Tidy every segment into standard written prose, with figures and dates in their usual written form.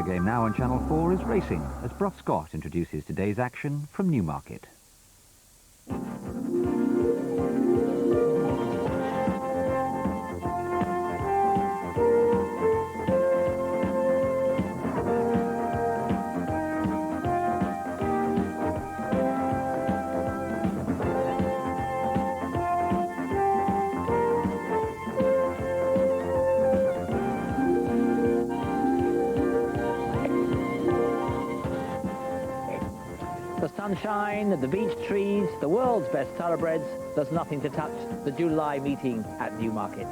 Another game now on Channel 4 is racing, as Brough introduces today's action from Newmarket. The sunshine, the beech trees, the world's best thoroughbreds, there's nothing to touch the July meeting at Newmarket.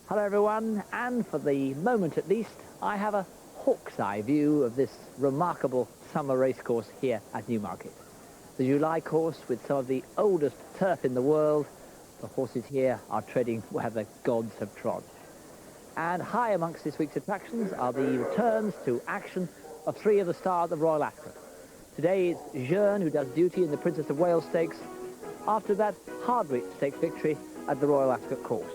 Hello everyone, and for the moment at least, I have a hawk's eye view of this remarkable summer racecourse here at Newmarket. The July course with some of the oldest turf in the world. The horses here are treading where the gods have trod. And high amongst this week's attractions are the returns to action of three of the stars of Royal Ascot. Today it's Jearn who does duty in the Princess of Wales Stakes after that Hardwicke Stakes victory at the Royal Ascot course.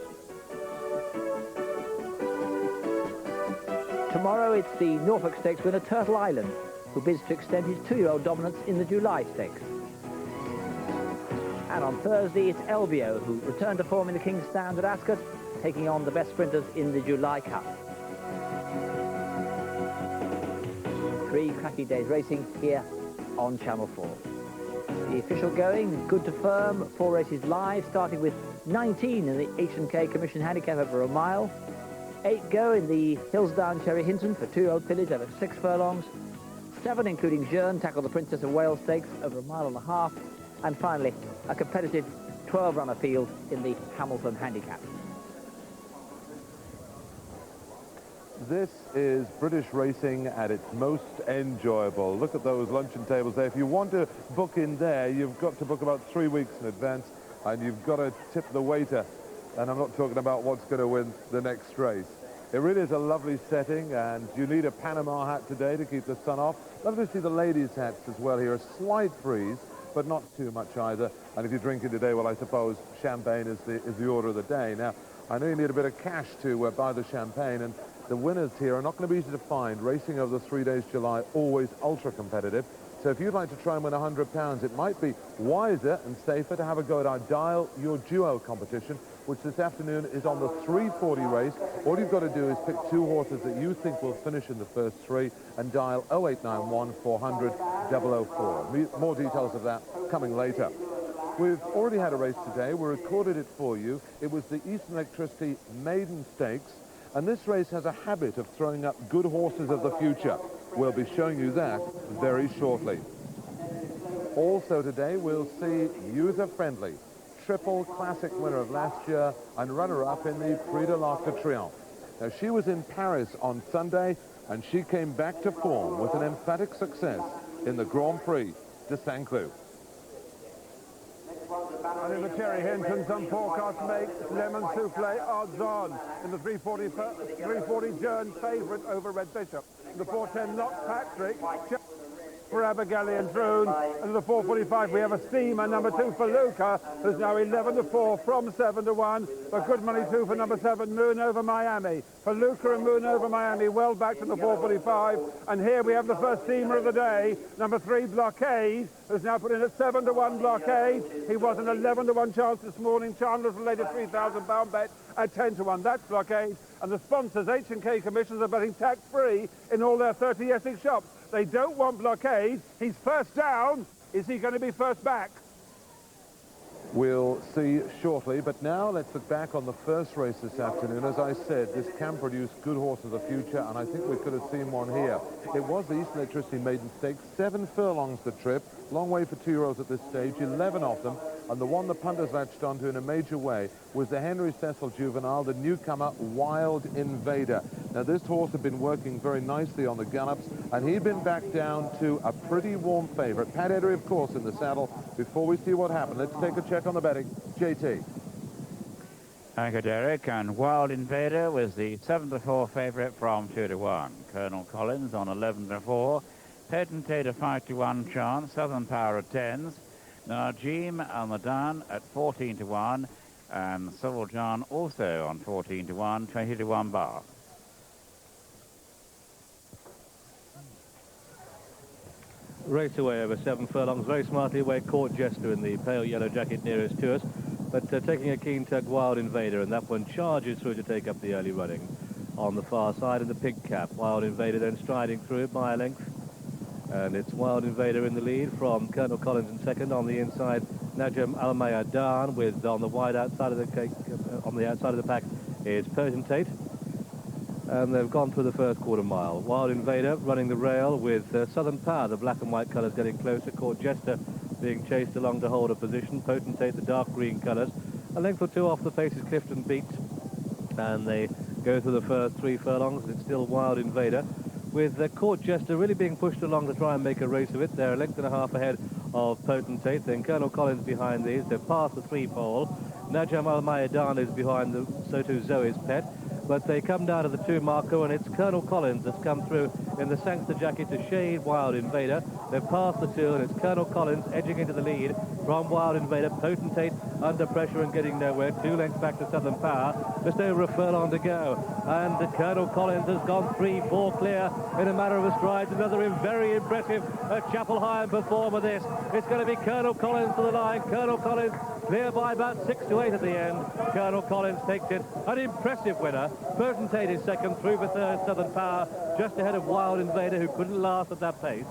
Tomorrow it's the Norfolk Stakes winner Turtle Island, who bids to extend his two-year-old dominance in the July Stakes. And on Thursday it's Elvio, who returned to form in the King's Stand at Ascot, taking on the best sprinters in the July Cup. 3 cracking days racing here on Channel 4. The official going, good to firm, 4 races live, starting with 19 in the H&K Commission Handicap over a mile. 8 go in the Hillsdown Cherry Hinton for 2-year-old fillies over 6 furlongs. 7, including Jearn, tackle the Princess of Wales Stakes over a mile and a half. And finally, a competitive 12-runner field in the Hamilton Handicap. This is British racing at its most enjoyable. Look at those luncheon tables there. If you want to book in there, you've got to book about 3 weeks in advance, and you've got to tip the waiter. And I'm not talking about what's going to win the next race. It really is a lovely setting, and you need a Panama hat today to keep the sun off. Lovely to see the ladies' hats as well here. A slight breeze, but not too much either. And if you're drinking today, well, I suppose champagne is the order of the day. Now, I know you need a bit of cash to buy the champagne, and the winners here are not going to be easy to find. Racing over the 3 days July, always ultra competitive. So if you'd like to try and win £100, it might be wiser and safer to have a go at our Dial Your Duo competition, which this afternoon is on the 3:40 race. All you've got to do is pick 2 horses that you think will finish in the first 3 and dial 0891 400 004. More details of that coming later. We've already had a race today. We recorded it for you. It was the Eastern Electricity Maiden Stakes, and this race has a habit of throwing up good horses of the future. We'll be showing you that very shortly. Also today, we'll see User Friendly, triple classic winner of last year and runner-up in the Prix de l'Arc de Triomphe. Now, she was in Paris on Sunday, and she came back to form with an emphatic success in the Grand Prix de Saint-Cloud. And in the Cherry Hinton, some forecasts make Lemon Souffle odds on. In the 340 Jearn favourite over Red Bishop. In the 410 Lot Patrick for Abigail and Troon. And in the 445 we have a steamer, number 2 for Luca, who's now 11-4 from 7-1. But good money too for number 7, Moon Over Miami. For Luca and Moon Over Miami, well back to the 445. And here we have the first steamer of the day, number 3, Blockade, who's now put in at 7-1 Blockade. He was an 11-1 chance this morning. Chandler's related £3,000 bet at 10-1. That's Blockade. And the sponsors, H&K Commissions, are betting tax-free in all their 30 Essex shops. They don't want Blockade. He's first down. Is he going to be first back? We'll see shortly, but now let's look back on the first race this afternoon. As I said, this can produce good horses of the future, and I think we could have seen one here. It was the Eastern Electricity Maiden Stakes, 7 furlongs the trip, long way for 2-year-olds at this stage, 11 of them, and the one the punters latched onto in a major way was the Henry Cecil Juvenile, the newcomer Wild Invader. Now, this horse had been working very nicely on the gallops, and he'd been back down to a pretty warm favourite. Pat Eddery, of course, in the saddle. Before we see what happened, let's take a check on the betting. JT. Thank you, Derek. And Wild Invader was the 7-4 favourite from 2-1. Colonel Collins on 11-4. Potentate a 5-1 chance. Southern Power at 10s. Najim Al-Madan at 14-1. And Civil John also on 14-1, 20-1 bar. Race away over 7 furlongs, very smartly away. Court Jester in the pale yellow jacket nearest to us, but taking a keen tug, Wild Invader, and that one charges through to take up the early running. On the far side of the pink cap, Wild Invader then striding through it by a length, and it's Wild Invader in the lead from Colonel Collins in second. On the inside, Najm Al-Mayadan, with on the wide outside of the cake, on the outside of the pack is Potentate. And they've gone through the first quarter mile. Wild Invader running the rail with Southern Power, the black and white colours getting closer. Court Jester being chased along to hold a position. Potentate, the dark green colours. A length or two off the pace is Clifton Beat. And they go through the first 3 furlongs. It's still Wild Invader, with Court Jester really being pushed along to try and make a race of it. They're a length and a half ahead of Potentate. Then Colonel Collins behind these. They've passed the 3-pole. Najm Al-Mayadan is behind them, so too Zoe's Pet. But they come down to the 2 marker, and it's Colonel Collins that's come through in the Sangster jacket to shade Wild Invader. They've passed the 2, and it's Colonel Collins edging into the lead from Wild Invader. Potentate under pressure and getting nowhere. 2 lengths back to Southern Power. Just over a furlong to go. And Colonel Collins has gone 3-4 clear in a matter of a stride. Another very impressive Chapel Hyam performer this. It's going to be Colonel Collins to the line. Colonel Collins clear by about 6 to 8 at the end. Colonel Collins takes it. An impressive winner. Potentate is second, through for third, Southern Power, just ahead of Wild Invader, who couldn't last at that pace.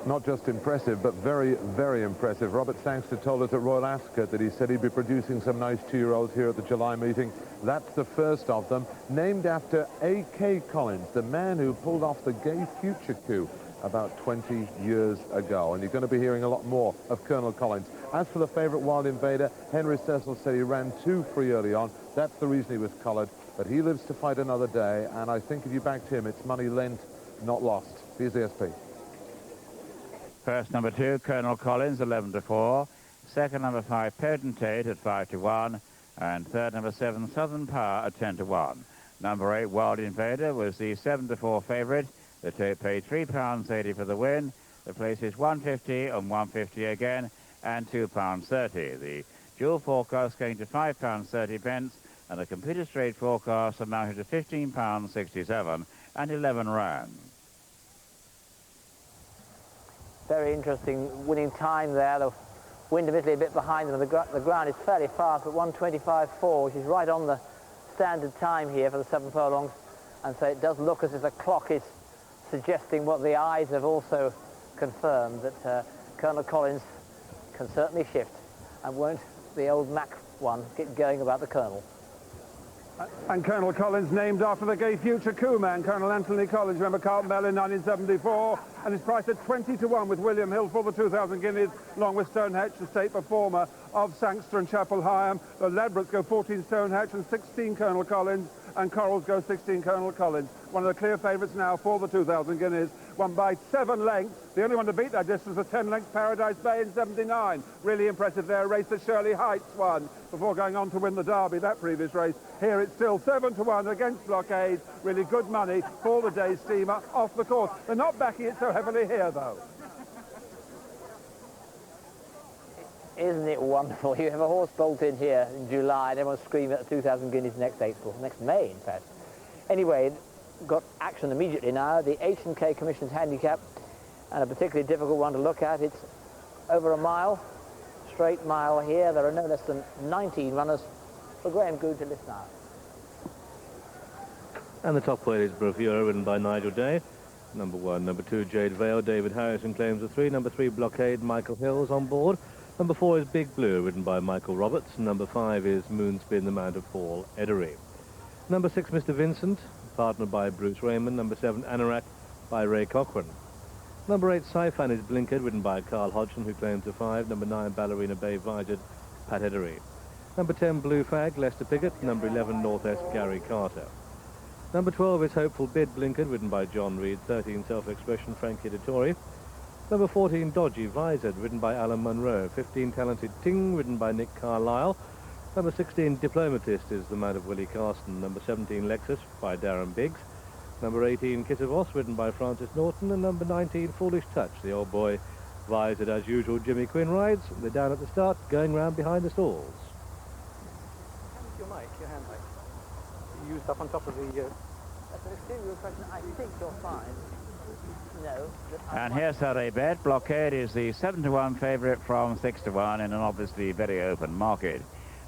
Not just impressive, but very, very impressive. Robert Sangster told us at Royal Ascot that he said he'd be producing some nice 2-year-olds here at the July meeting. That's the first of them, named after A.K. Collins, the man who pulled off the Gay Future coup about 20 years ago. And you're going to be hearing a lot more of Colonel Collins. As for the favourite Wild Invader, Henry Cecil said he ran too free early on. That's the reason he was collared. But he lives to fight another day, and I think if you backed him, it's money lent, not lost. Here's the SP. First number 2, Colonel Collins, 11-4. Second number 5, Potentate at 5-1. And third number 7, Southern Power at 10-1. Number 8, Wild Invader, was the 7-4 favourite. The tape paid £3.80 for the win. The place is 150 and 150 again, and £2.30. The dual forecast going to £5.30, and the computer straight forecast amounted to £15.67 and 11 rounds. Very interesting winning time there. The wind admittedly a bit behind them. The ground is fairly fast, but 1:25.4, which is right on the standard time here for the 7 furlongs. And so it does look as if the clock is suggesting what the eyes have also confirmed, that Colonel Collins can certainly shift, and won't the old Mac one get going about the Colonel. And Colonel Collins, named after the Gay Future coup man, Colonel Anthony Collins. Remember Carlton Bell in 1974, and is priced at 20-1 with William Hill for the 2,000 guineas, along with Stonehatch, the state performer of Sangster and Chapel Hyam. The Ladbrokes go 14 Stonehatch and 16 Colonel Collins, and Corals go 16 Colonel Collins. One of the clear favourites now for the 2,000 guineas, won by 7 lengths. The only one to beat that distance was 10 lengths Paradise Bay in 79. Really impressive there, a race that Shirley Heights won before going on to win the Derby that previous race. Here it's still 7-1 against Blockade. Really good money for the day's steamer off the course. They're not backing it so heavily here, though. Isn't it wonderful? You have a horse bolt in here in July, and everyone's screaming at the 2,000 guineas next April, next May, in fact. Anyway, got action immediately now. The H&K Commission's handicap, and a particularly difficult one to look at. It's over a mile, straight mile here. There are no less than 19 runners for Graham Goode to list now. And the top weight is Brough, ridden by Nigel Day. Number 1, number 2, Jade Vale. David Harrison claims the 3. Number 3, Blockade. Michael Hill's on board. Number 4 is Big Blue, ridden by Michael Roberts. Number 5 is Moonspin, the Mount of Paul Edery. Number 6, Mr. Vincent, partnered by Bruce Raymond. Number 7, Anorak, by Ray Cochrane. Number 8, Saifan is Blinkered, ridden by Carl Hodgson, who claims the 5. Number 9, Ballerina Bay Visored, Pat Edery. Number 10, Blue Fag, Lester Piggott. Number 11, Northwest, Gary Carter. Number 12 is Hopeful Bid, Blinkered, ridden by John Reed. 13, Self-Expression, Frankie Dettori. Number 14, Dodgy Visored, ridden by Alan Munro. 15, Talented Ting, ridden by Nick Carlisle. Number 16, Diplomatist, is the mount of Willie Carson. Number 17, Lexus, by Darren Biggs. Number 18, Kiss of Oss, ridden by Francis Norton. And number 19, Foolish Touch. The old boy vies it as usual. Jimmy Quinn rides. They're down at the start, going round behind the stalls. Your mic, your hand mic. You used up on top of the... That's an extremely good question. I think you're fine. No. And here's how they bet. Blockade is the 7-to-1 favourite from 6-to-1 in an obviously very open market.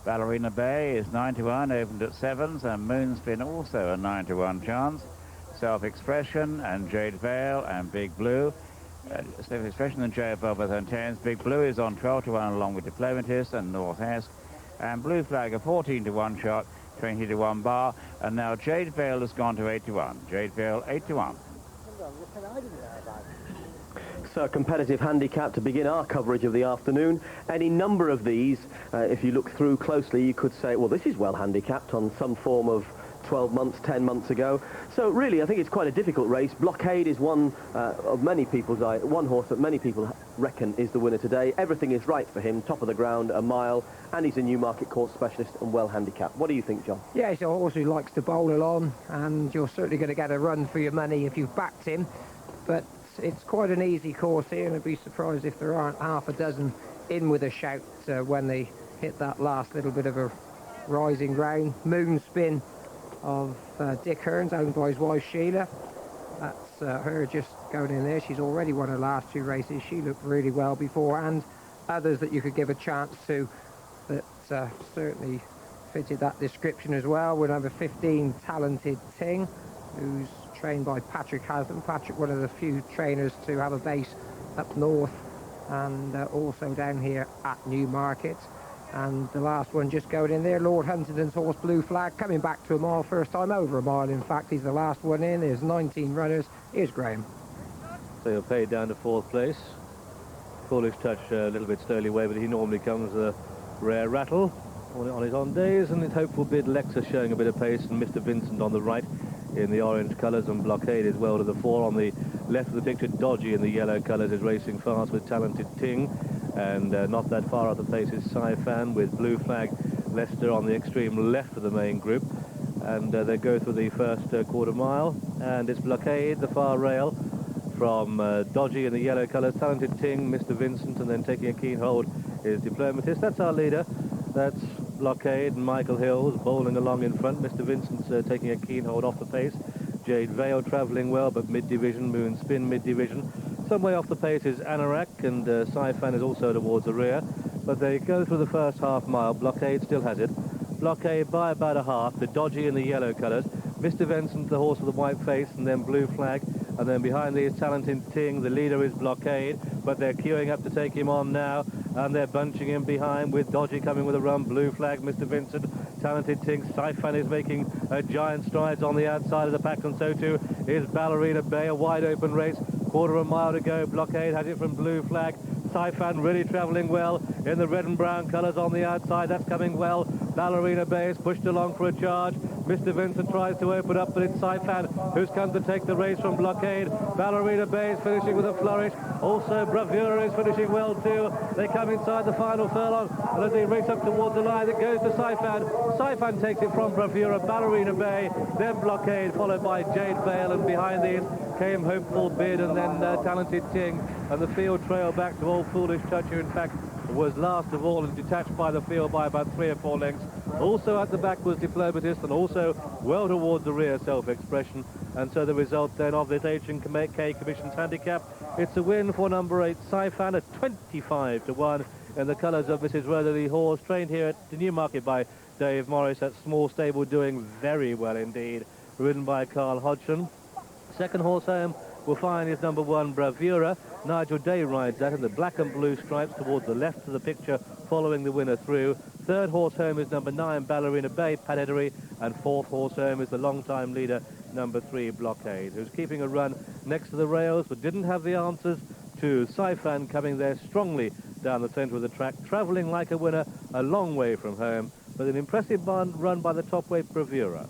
Ballerina Bay is 9-to-1, opened at 7s, and Moonspin also a 9-to-1 chance. Self-Expression and Jade Vale and Big Blue. Self-Expression and Jade Vale both on 10s. Big Blue is on 12-to-1 along with Diplomatist and North Esk. And Blue Flag a 14-to-1 shot, 20-to-1 bar. And now Jade Vale has gone to 8-to-1. Jade Vale 8-to-1. So a competitive handicap to begin our coverage of the afternoon. Any number of these, if you look through closely, you could say, well, this is well handicapped on some form of 12 months, 10 months ago. So really, I think it's quite a difficult race. Blockade is one of many people's one horse that many people reckon is the winner today. Everything is right for him, top of the ground, a mile, and he's a Newmarket course specialist and well handicapped. What do you think, John? Yeah, he's a horse who likes to bowl along, and you're certainly going to get a run for your money if you've backed him. But it's quite an easy course here, and I'd be surprised if there aren't half a dozen in with a shout when they hit that last little bit of a rising ground. Moonspin of Dick Hearn's, owned by his wife Sheila. That's her just going in there. She's already won her last 2 races. She looked really well before, and others that you could give a chance to that certainly fitted that description as well. We're number 15, Talented Ting, who's trained by Patrick Haslam. Patrick, one of the few trainers to have a base up north and also down here at Newmarket. And the last one just going in there, Lord Huntington's horse Blue Flag, coming back to a mile, first time over a mile. In fact, he's the last one in. There's 19 runners. Here's Graham. So you're paid down to 4th place. Foolish Touch a little bit slowly away, but he normally comes a rare rattle on his on days. And his hopeful bid Lexus showing a bit of pace, and Mr. Vincent on the right in the orange colours, and Blockade is well to the fore. On the left of the picture, Dodgy in the yellow colours is racing fast with Talented Ting. And not that far out the pace is Sci-Fan with Blue Flag Leicester on the extreme left of the main group. And they go through the first quarter mile, and it's Blockade, the far rail, from Dodgy in the yellow colours, Talented Ting, Mr. Vincent, and then taking a keen hold is Diplomatist. That's our leader. That's Blockade and Michael Hills bowling along in front. Mr. Vincent's taking a keen hold off the pace. Jade Vale travelling well, but mid-division. Moonspin mid-division. Some way off the pace is Anorak, and Sci-Fan is also towards the rear. But they go through the first half mile. Blockade still has it. Blockade by about a half. The Dodgy in the yellow colours. Mr. Vincent, the horse with the white face, and then Blue Flag. And then behind these, Talented Ting. The leader is Blockade, but they're queuing up to take him on now. And they're bunching him behind with Dodgy coming with a run. Blue Flag, Mr. Vincent, Talented Ting. Sci-Fan is making giant strides on the outside of the pack, and so too is Ballerina Bay. A wide open race. Quarter of a mile to go. Blockade has it from Blue Flag. Sci-Fan really travelling well in the red and brown colours on the outside. That's coming well. Ballerina Bay is pushed along for a charge. Mr. Vincent tries to open up, but it's Sci-Fan who's come to take the race from Blockade. Ballerina Bay is finishing with a flourish. Also, Bravura is finishing well too. They come inside the final furlong, and as they race up towards the line, it goes to Sci-Fan. Sci-Fan takes it from Bravura, Ballerina Bay, then Blockade, followed by Jade Vale, and behind these came Hopeful Bid, and then Talented Ting, and the field trail back to Old Foolish Touch, who in fact was last of all and detached by the field by about 3 or 4 lengths. Also at the back was Diplomatist, and also well towards the rear Self-Expression. And so the result then of this H&K Commission's handicap, it's a win for number 8 Sci-Fan at 25-1 in the colours of Mrs. Rotherley horse, trained here at the Newmarket by Dave Morris at Small Stable, doing very well indeed, ridden by Carl Hodgson. Second horse home we'll find is number 1 Bravura. Nigel Day rides that in the black and blue stripes towards the left of the picture, following the winner through. Third horse home is number 9 Ballerina Bay, Pat Edery, and fourth horse home is the long-time leader number 3 Blockade, who's keeping a run next to the rails but didn't have the answers to Sci-Fan coming there strongly down the centre of the track, travelling like a winner a long way from home, but an impressive run by the top weight Bravura.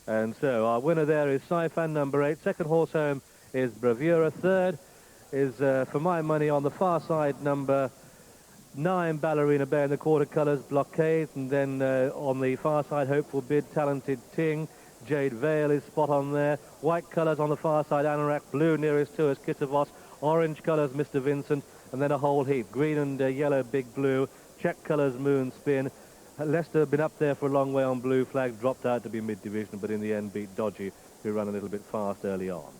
And so our winner there is Sci-Fan, number 8. Second horse home is Bravura. Third is, for my money, on the far side, number 9, Ballerina Bay in the quarter colours, Blockade, and then on the far side, Hopeful Bid, Talented Ting, Jade Vale is spot on there. White colours on the far side, Anorak, blue nearest to us, Kitavos, orange colours, Mr. Vincent, and then a whole heap. Green and yellow, Big Blue, check colours, Moon Spin. Leicester been up there for a long way on blue flags, dropped out to be mid-division, but in the end beat Dodgy, who ran a little bit fast early on.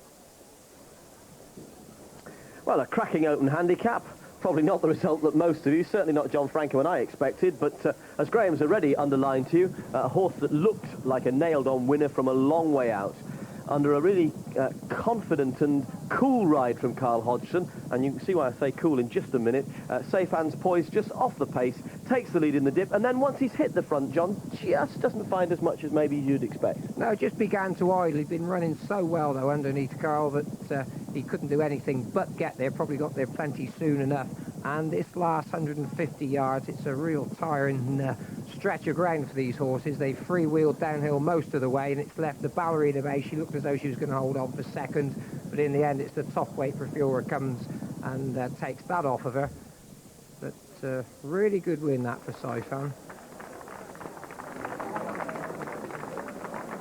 Well, a cracking open handicap. Probably not the result that most of you, certainly not John Franco and I expected, but as Graham's already underlined to you, a horse that looked like a nailed-on winner from a long way out, under a really confident and cool ride from Carl Hodgson, and you can see why I say cool in just a minute. Safe hands poised just off the pace, takes the lead in the dip, and then once he's hit the front, John just doesn't find as much as maybe you'd expect. No, just began to idle. He'd been running so well, though, underneath Carl that he couldn't do anything but get there. Probably got there plenty soon enough. And this last 150 yards, it's a real tiring stretch of ground for these horses. They freewheeled downhill most of the way, and it's left the Ballerina Bay. She looked as though she was going to hold on for second, but in the end, it's the top weight for Fiora comes and takes that off of her. But really good win, that for Saifan.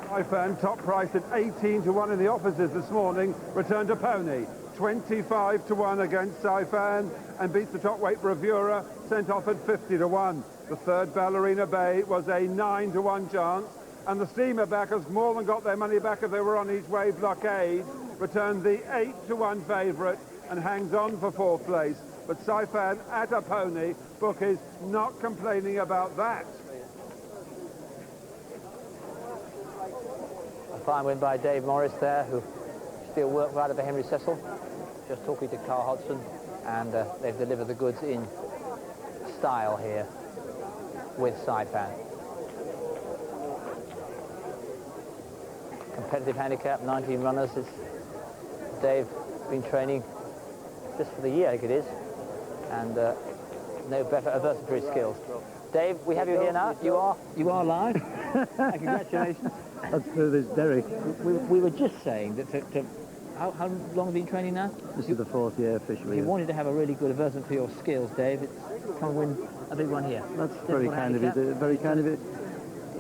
Saifan, top price at 18 to 1 in the offices this morning, returned to pony. 25 to 1 against Saifan and beats the top weight Bravura, sent off at 50 to 1. The third Ballerina Bay was a 9 to 1 chance, and the steamer backers more than got their money back if they were on each way. Blockade returned the 8 to 1 favourite and hangs on for 4th place. But Saifan at a pony, bookies not complaining about that. A fine win by Dave Morris there, who still worked right over Henry Cecil. Just talking to Carl Hodgson, and they've delivered the goods in style here with Saifan. Competitive handicap, 19 runners. It's Dave been training just for the year, I think it is, and no better adversary skills. Dave, we have you here now. You are live. Congratulations. Let's do this, Derek. We were just saying that how long have you been training now? This is the 4th year officially. You wanted to have a really good advertisement for your skills, Dave. It's come and win a big one here. That's very kind of it. Very kind of it.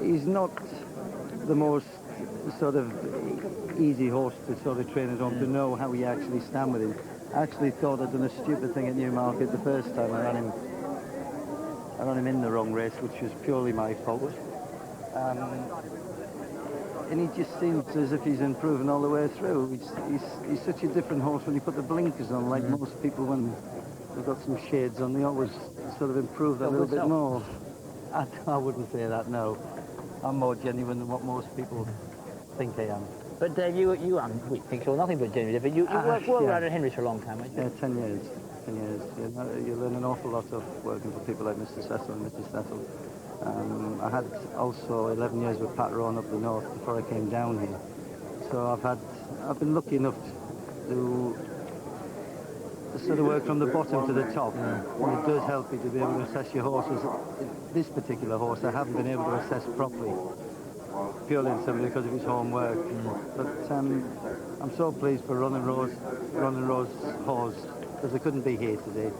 He's not the most sort of easy horse to sort of train us on to know how we actually stand with him. I actually thought I'd done a stupid thing at Newmarket the first time. I ran him in the wrong race, which was purely my fault. And he just seems as if he's improving all the way through. He's such a different horse when you put the blinkers on, like most people when they've got some shades on, they always sort of improve that a little bit more. I wouldn't say that, no. I'm more genuine than what most people think I am. But Dave, we think you're nothing but genuine, but you worked around at Henry's for a long time, haven't you? Yeah, 10 years. 10 years. You learn an awful lot of working for people like Mr. Cecil and Mr. Cecil. I had also 11 years with Pat Rowan up the north before I came down here. So I've been lucky enough to sort of work from the bottom to the top. And it does help you to be able to assess your horses. This particular horse I haven't been able to assess properly, purely and simply because of his homework. But I'm so pleased for Ron and Rose's horse, because they couldn't be here today.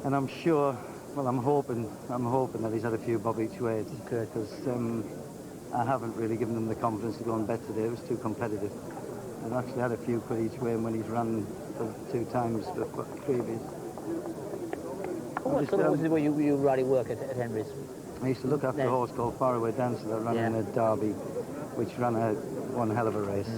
And I'm sure, well, I'm hoping that he's had a few bob each way, because I haven't really given him the confidence to go and bet today. It was too competitive. I've actually had a few quid each way when he's run for 2 times the previous. What sort of horses were you riding work at Henry's? I used to look after a horse called Faraway Dancer that ran in a derby, which ran one hell of a race.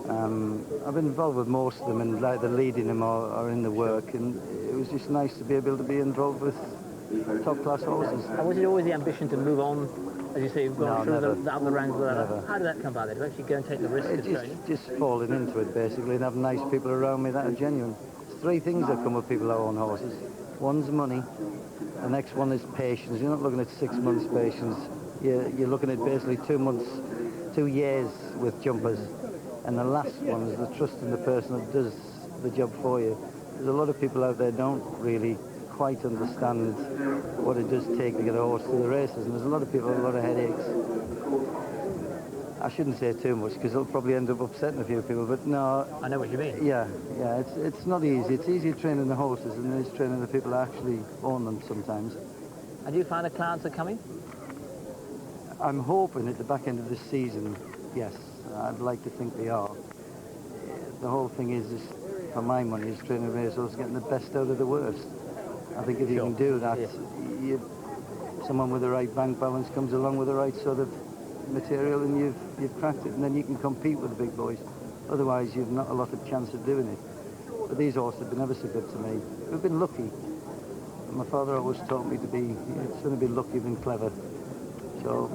I've been involved with most of them, and either leading them or in the work, and it was just nice to be able to be involved with top-class horses. And was it always the ambition to move on, as you say, you've gone through the other ranks? Never. How did that come about, then? To actually go and take the risk of training? Just falling into it, basically, and having nice people around me that are genuine. There's 3 things that come with people that own horses. One's money, the next one is patience. You're not looking at 6 months patience. You're looking at basically 2 years with jumpers. And the last one is the trust in the person that does the job for you. There's a lot of people out there don't really quite understand what it does take to get a horse to the races, and there's a lot of people with a lot of headaches. I shouldn't say too much because it'll probably end up upsetting a few people, but no. I know what you mean. Yeah, it's not easy. It's easier training the horses than it is training the people who actually own them sometimes. And do you find the clients are coming? I'm hoping at the back end of this season, yes. I'd like to think they are. The whole thing is for my money, is training racehorses getting the best out of the worst. I think if you can do that, someone with the right bank balance comes along with the right sort of material and you've cracked it, and then you can compete with the big boys. Otherwise, you've not a lot of chance of doing it. But these horses have been ever so good to me. We've been lucky. My father always taught me it's going to be lucky than clever. So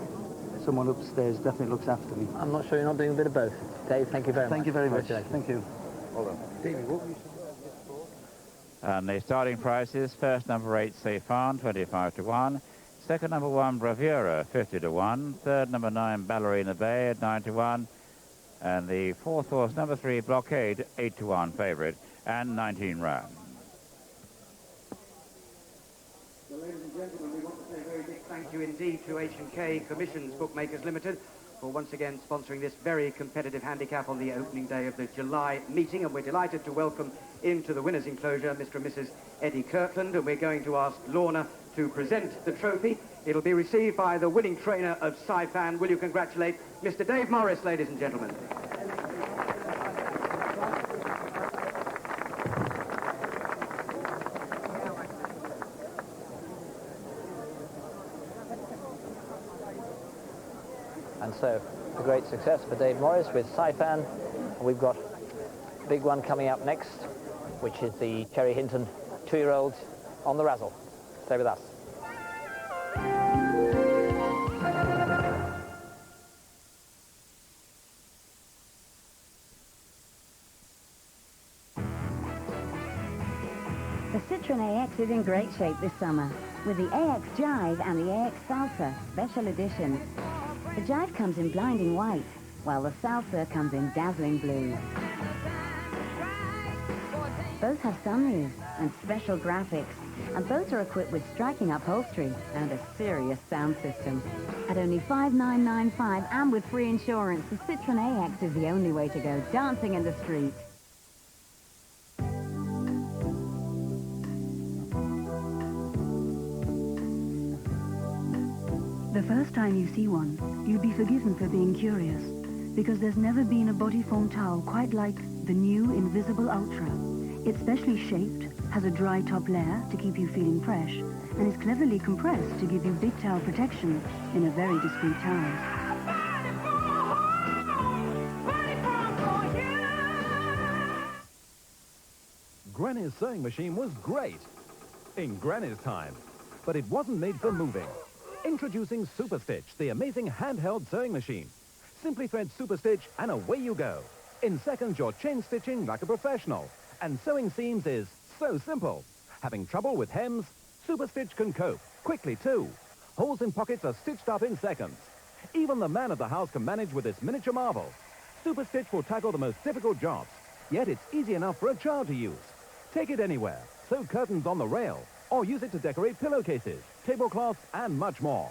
someone upstairs definitely looks after me. I'm not sure you're not doing a bit of both. Dave, thank you very much. Thank you very much. Thank you. Hold on. David, what were you And the starting prices, first number 8, Safan, 25 to 1. Second number 1, Bravura, 50 to 1. Third number 9, Ballerina Bay at 9 to 1. And the fourth horse, number 3, Blockade, 8 to 1 favourite, and 19 rounds. Well, ladies and gentlemen, we want to say a very big thank you indeed to H&K Commissions Bookmakers Limited for once again sponsoring this very competitive handicap on the opening day of the July meeting, and we're delighted to welcome into the winners' enclosure Mr. and Mrs. Eddie Kirkland, and we're going to ask Lorna to present the trophy. It'll be received by the winning trainer of Saifan. Will you congratulate Mr. Dave Morris, ladies and gentlemen? And so, a great success for Dave Morris with Saifan. We've got a big one coming up next, which is the Cherry Hinton 2-year-olds on the razzle. Stay with us. The Citroen AX is in great shape this summer with the AX Jive and the AX Salsa Special Edition. The Jive comes in blinding white, while the Salsa comes in dazzling blue. Both have sunroofs and special graphics, and both are equipped with striking upholstery and a serious sound system. At only $5,995 and with free insurance, the Citroen AX is the only way to go dancing in the street. The first time you see one, you'll be forgiven for being curious, because there's never been a body foam towel quite like the new Invisible Ultra. It's specially shaped, has a dry top layer to keep you feeling fresh, and is cleverly compressed to give you big towel protection in a very discreet towel. Granny's sewing machine was great in Granny's time, but it wasn't made for moving. Introducing Super Stitch, the amazing handheld sewing machine. Simply thread Super Stitch and away you go. In seconds, you're chain stitching like a professional. And sewing seams is so simple. Having trouble with hems? Super Stitch can cope. Quickly, too. Holes in pockets are stitched up in seconds. Even the man of the house can manage with this miniature marvel. Super Stitch will tackle the most difficult jobs. Yet it's easy enough for a child to use. Take it anywhere. Sew curtains on the rail. Or use it to decorate pillowcases, tablecloths, and much more.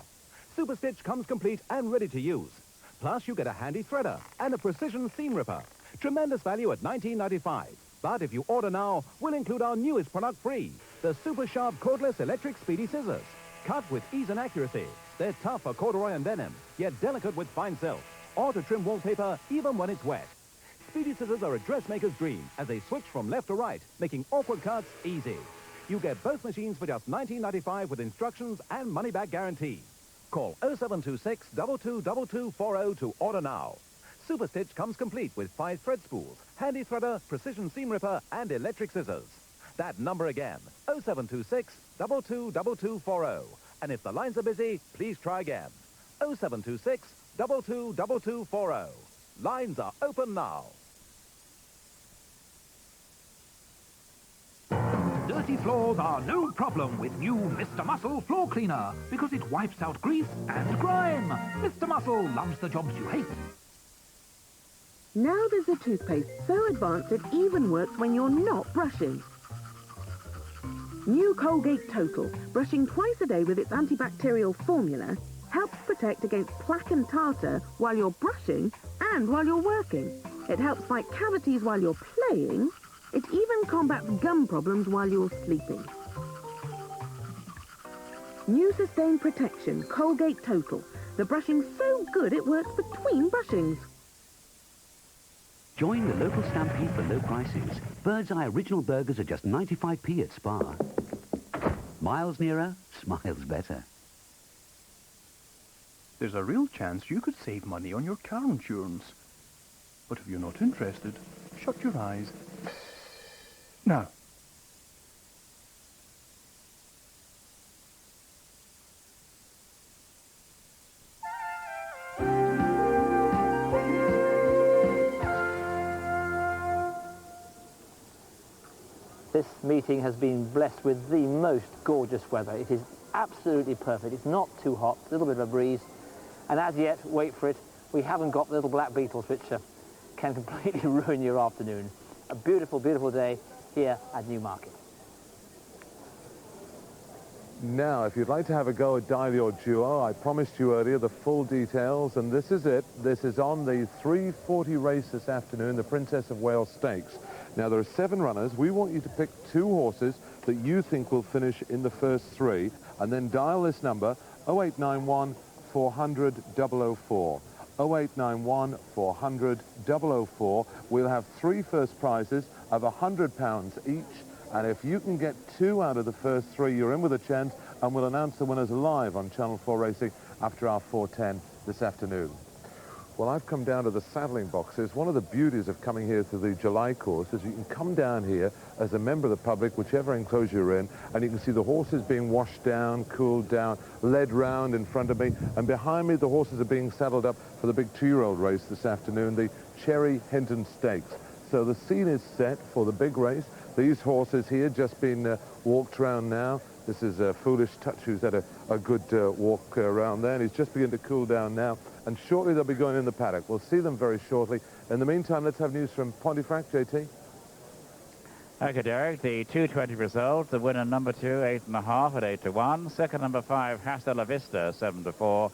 Super Stitch comes complete and ready to use. Plus, you get a handy threader and a precision seam ripper. Tremendous value at $19.95. But if you order now, we'll include our newest product free, the super sharp cordless electric speedy scissors. Cut with ease and accuracy. They're tough for corduroy and denim, yet delicate with fine silk. Or to trim wallpaper even when it's wet. Speedy scissors are a dressmaker's dream as they switch from left to right, making awkward cuts easy. You get both machines for just $19.95 with instructions and money-back guarantee. Call 0726 222240 to order now. Super Stitch comes complete with 5 thread spools, handy threader, precision seam ripper, and electric scissors. That number again, 0726 222240. And if the lines are busy, please try again. 0726 222240. Lines are open now. Dirty floors are no problem with new Mr. Muscle Floor Cleaner because it wipes out grease and grime. Mr. Muscle loves the jobs you hate. Now there's a toothpaste so advanced it even works when you're not brushing. New Colgate Total, brushing twice a day with its antibacterial formula, helps protect against plaque and tartar while you're brushing and while you're working. It helps fight cavities while you're playing. It even combats gum problems while you're sleeping. New Sustain Protection, Colgate Total. The brushing's so good it works between brushings. Join the local stampede for low prices. Bird's Eye Original Burgers are just 95p at Spa. Miles nearer, smiles better. There's a real chance you could save money on your car insurance. But if you're not interested, shut your eyes. Now. This meeting has been blessed with the most gorgeous weather. It is absolutely perfect. It's not too hot, a little bit of a breeze. And as yet, wait for it, we haven't got the little black beetles which can completely ruin your afternoon. A beautiful, beautiful day here at Newmarket. Now, if you'd like to have a go at Dial Your Duo, I promised you earlier the full details, and this is it. This is on the 3:40 race this afternoon, the Princess of Wales Stakes. Now, there are 7 runners. We want you to pick 2 horses that you think will finish in the first 3, and then dial this number, 0891 400 004. 0891 400 004. We'll have 3 first prizes of £100 each, and if you can get 2 out of the first 3, you're in with a chance, and we'll announce the winners live on Channel 4 Racing after our 4:10 this afternoon. Well, I've come down to the saddling boxes. One of the beauties of coming here to the July course is you can come down here as a member of the public, whichever enclosure you're in, and you can see the horses being washed down, cooled down, led round in front of me, and behind me the horses are being saddled up for the big 2-year-old race this afternoon, the Cherry Hinton Stakes. So the scene is set for the big race. These horses here just been walked around now. This is Foolish Touch, who's had a good walk around there, and he's just beginning to cool down now. And shortly they'll be going in the paddock. We'll see them very shortly. In the meantime, let's have news from Pontefract, JT. Okay, Derek, the 2:20 result. The winner, number 2, 8.5 at 8-1. Second, number 5, Hasta La Vista, 7-4.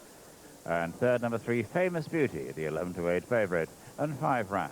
And third, number 3, Famous Beauty, the 11-8 favourite, and 5 ran.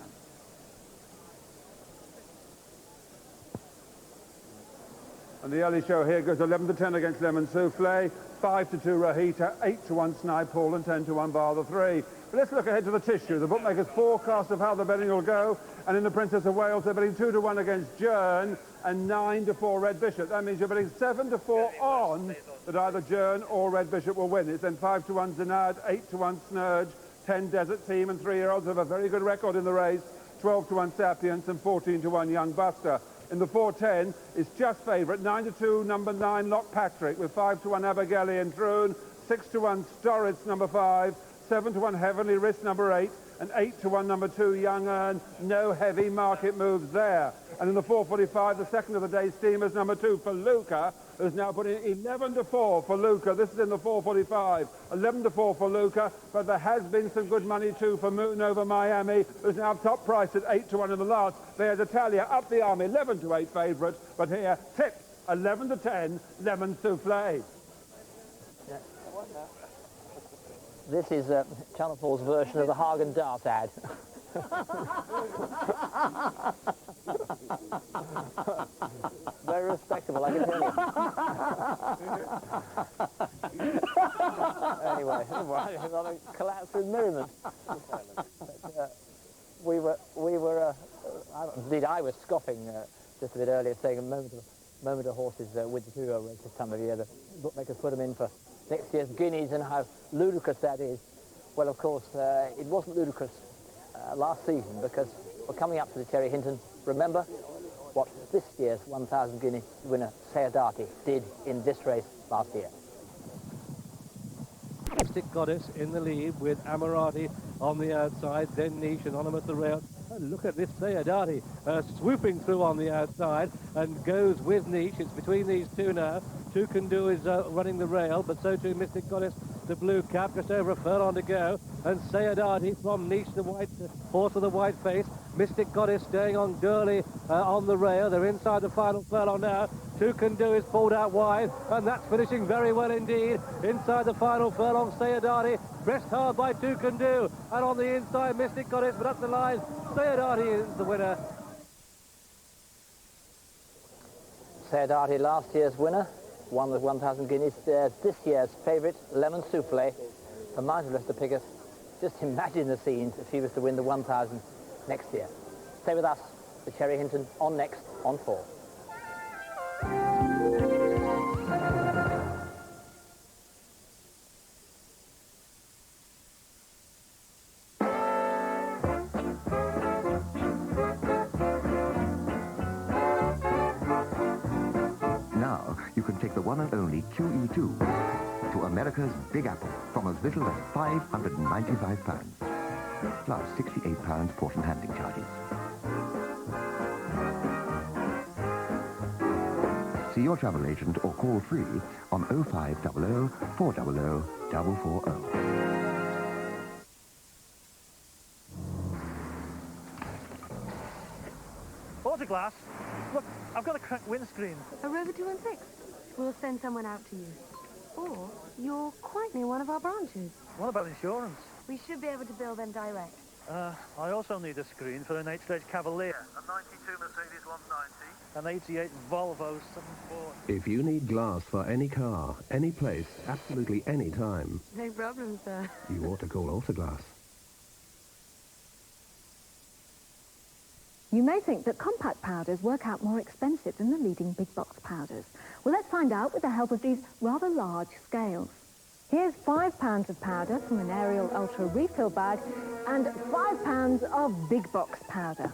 And the early show here goes 11-10 against Lemon Souffle, 5-2 Rahita, 8-1 Snipe Hall, and 10-1 Bar the 3. But let's look ahead to the tissue. The bookmakers' forecast of how the betting will go. And in the Princess of Wales, they're betting 2-1 against Jern and 9-4 Red Bishop. That means you're betting 7-4 on that either Jern or Red Bishop will win. It's then 5-1 Zenard, 8-1 Snurge, 10 Desert Team, and 3-year-olds have a very good record in the race. 12-1 Sapiens and 14-1 Young Buster. In the 4:10 is just favourite, 9-2 number 9 Lock Patrick with 5-1 Abigail and Troon, 6-1 Storritz number 5, 7-1 Heavenly Risk number 8, and 8-1 number 2 Young Earn. No heavy market moves there. And in the 4:45, the second of the day, Steamers number 2 for Luca, who's now putting 11-4 for Luca. This is in the 4:45. 11-4 for Luca, but there has been some good money too for Moon over Miami, who's now top price at 8-1 in the last. There's Italia up the arm, 11-8 favourite, but here tips 11-10 Lemon Souffle. This is Channel 4's version of the Haagen-Dazs ad. Very respectable, I can tell you. Anyway, I'm collapsed with merriment. Indeed, I was scoffing just a bit earlier, saying a moment of horses with the 2-year-old race this time of year. The bookmakers put them in for next year's guineas, and how ludicrous that is. Well, of course, it wasn't ludicrous last season, because we're coming up to the Cherry Hinton. Remember what this year's 1,000 guinea winner, Sayadati, did in this race last year. Mystic Goddess in the lead with Amorati on the outside, then Niche anonymous the rail. And look at this Sayadati swooping through on the outside and goes with Niche. It's between these two now. Two Can Do is running the rail, but so too Mystic Goddess the blue cap, just over a furlong to go. And Sayadati from Niche, the white horse with the white face. Mystic Goddess staying on Gurley on the rail. They're inside the final furlong now. Two Can Do is pulled out wide, and that's finishing very well indeed. Inside the final furlong, Sayadati pressed hard by Two Can Do, and on the inside, Mystic Goddess, but up the line, Sayadati is the winner. Sayadati, last year's winner, won the 1,000 guineas. This year's favourite, Lemon Souffle, the Mountain Leicester Pickett. Just imagine the scenes if she was to win the 1,000 next year. Stay with us, the Cherry Hinton, on next, on 4. Now, you can take the one and only QE2 to America's Big Apple from as little as £595, plus £68 port and handling charges. See your travel agent or call free on 0500 400 440. Autoglass? Look, I've got a cracked windscreen. A Rover 216? We'll send someone out to you. Or you're quite near one of our branches. What about insurance? We should be able to bill them direct. I also need a screen for an 8-stage Cavalier, a 92 Mercedes 190, an 88 Volvo 740. If you need glass for any car, any place, absolutely any time, No problem, sir. you ought to call Autoglass. You may think that compact powders work out more expensive than the leading big box powders. Well, let's find out with the help of these rather large scales. Here's 5 pounds of powder from an Ariel Ultra refill bag and 5 pounds of big box powder.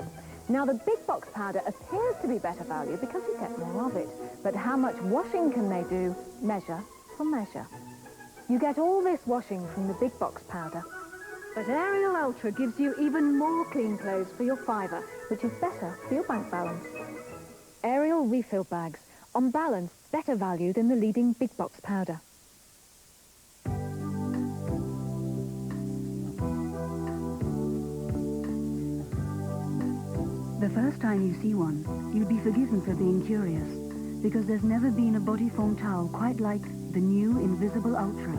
Now, the big box powder appears to be better value because you get more of it. But how much washing can they do? Measure for measure. You get all this washing from the big box powder. But Ariel Ultra gives you even more clean clothes for your fiver, which is better for your bank balance. Ariel refill bags, on balance, better value than the leading big box powder. The first time you see one, you'll be forgiven for being curious, because there's never been a body foam towel quite like the new Invisible Ultra.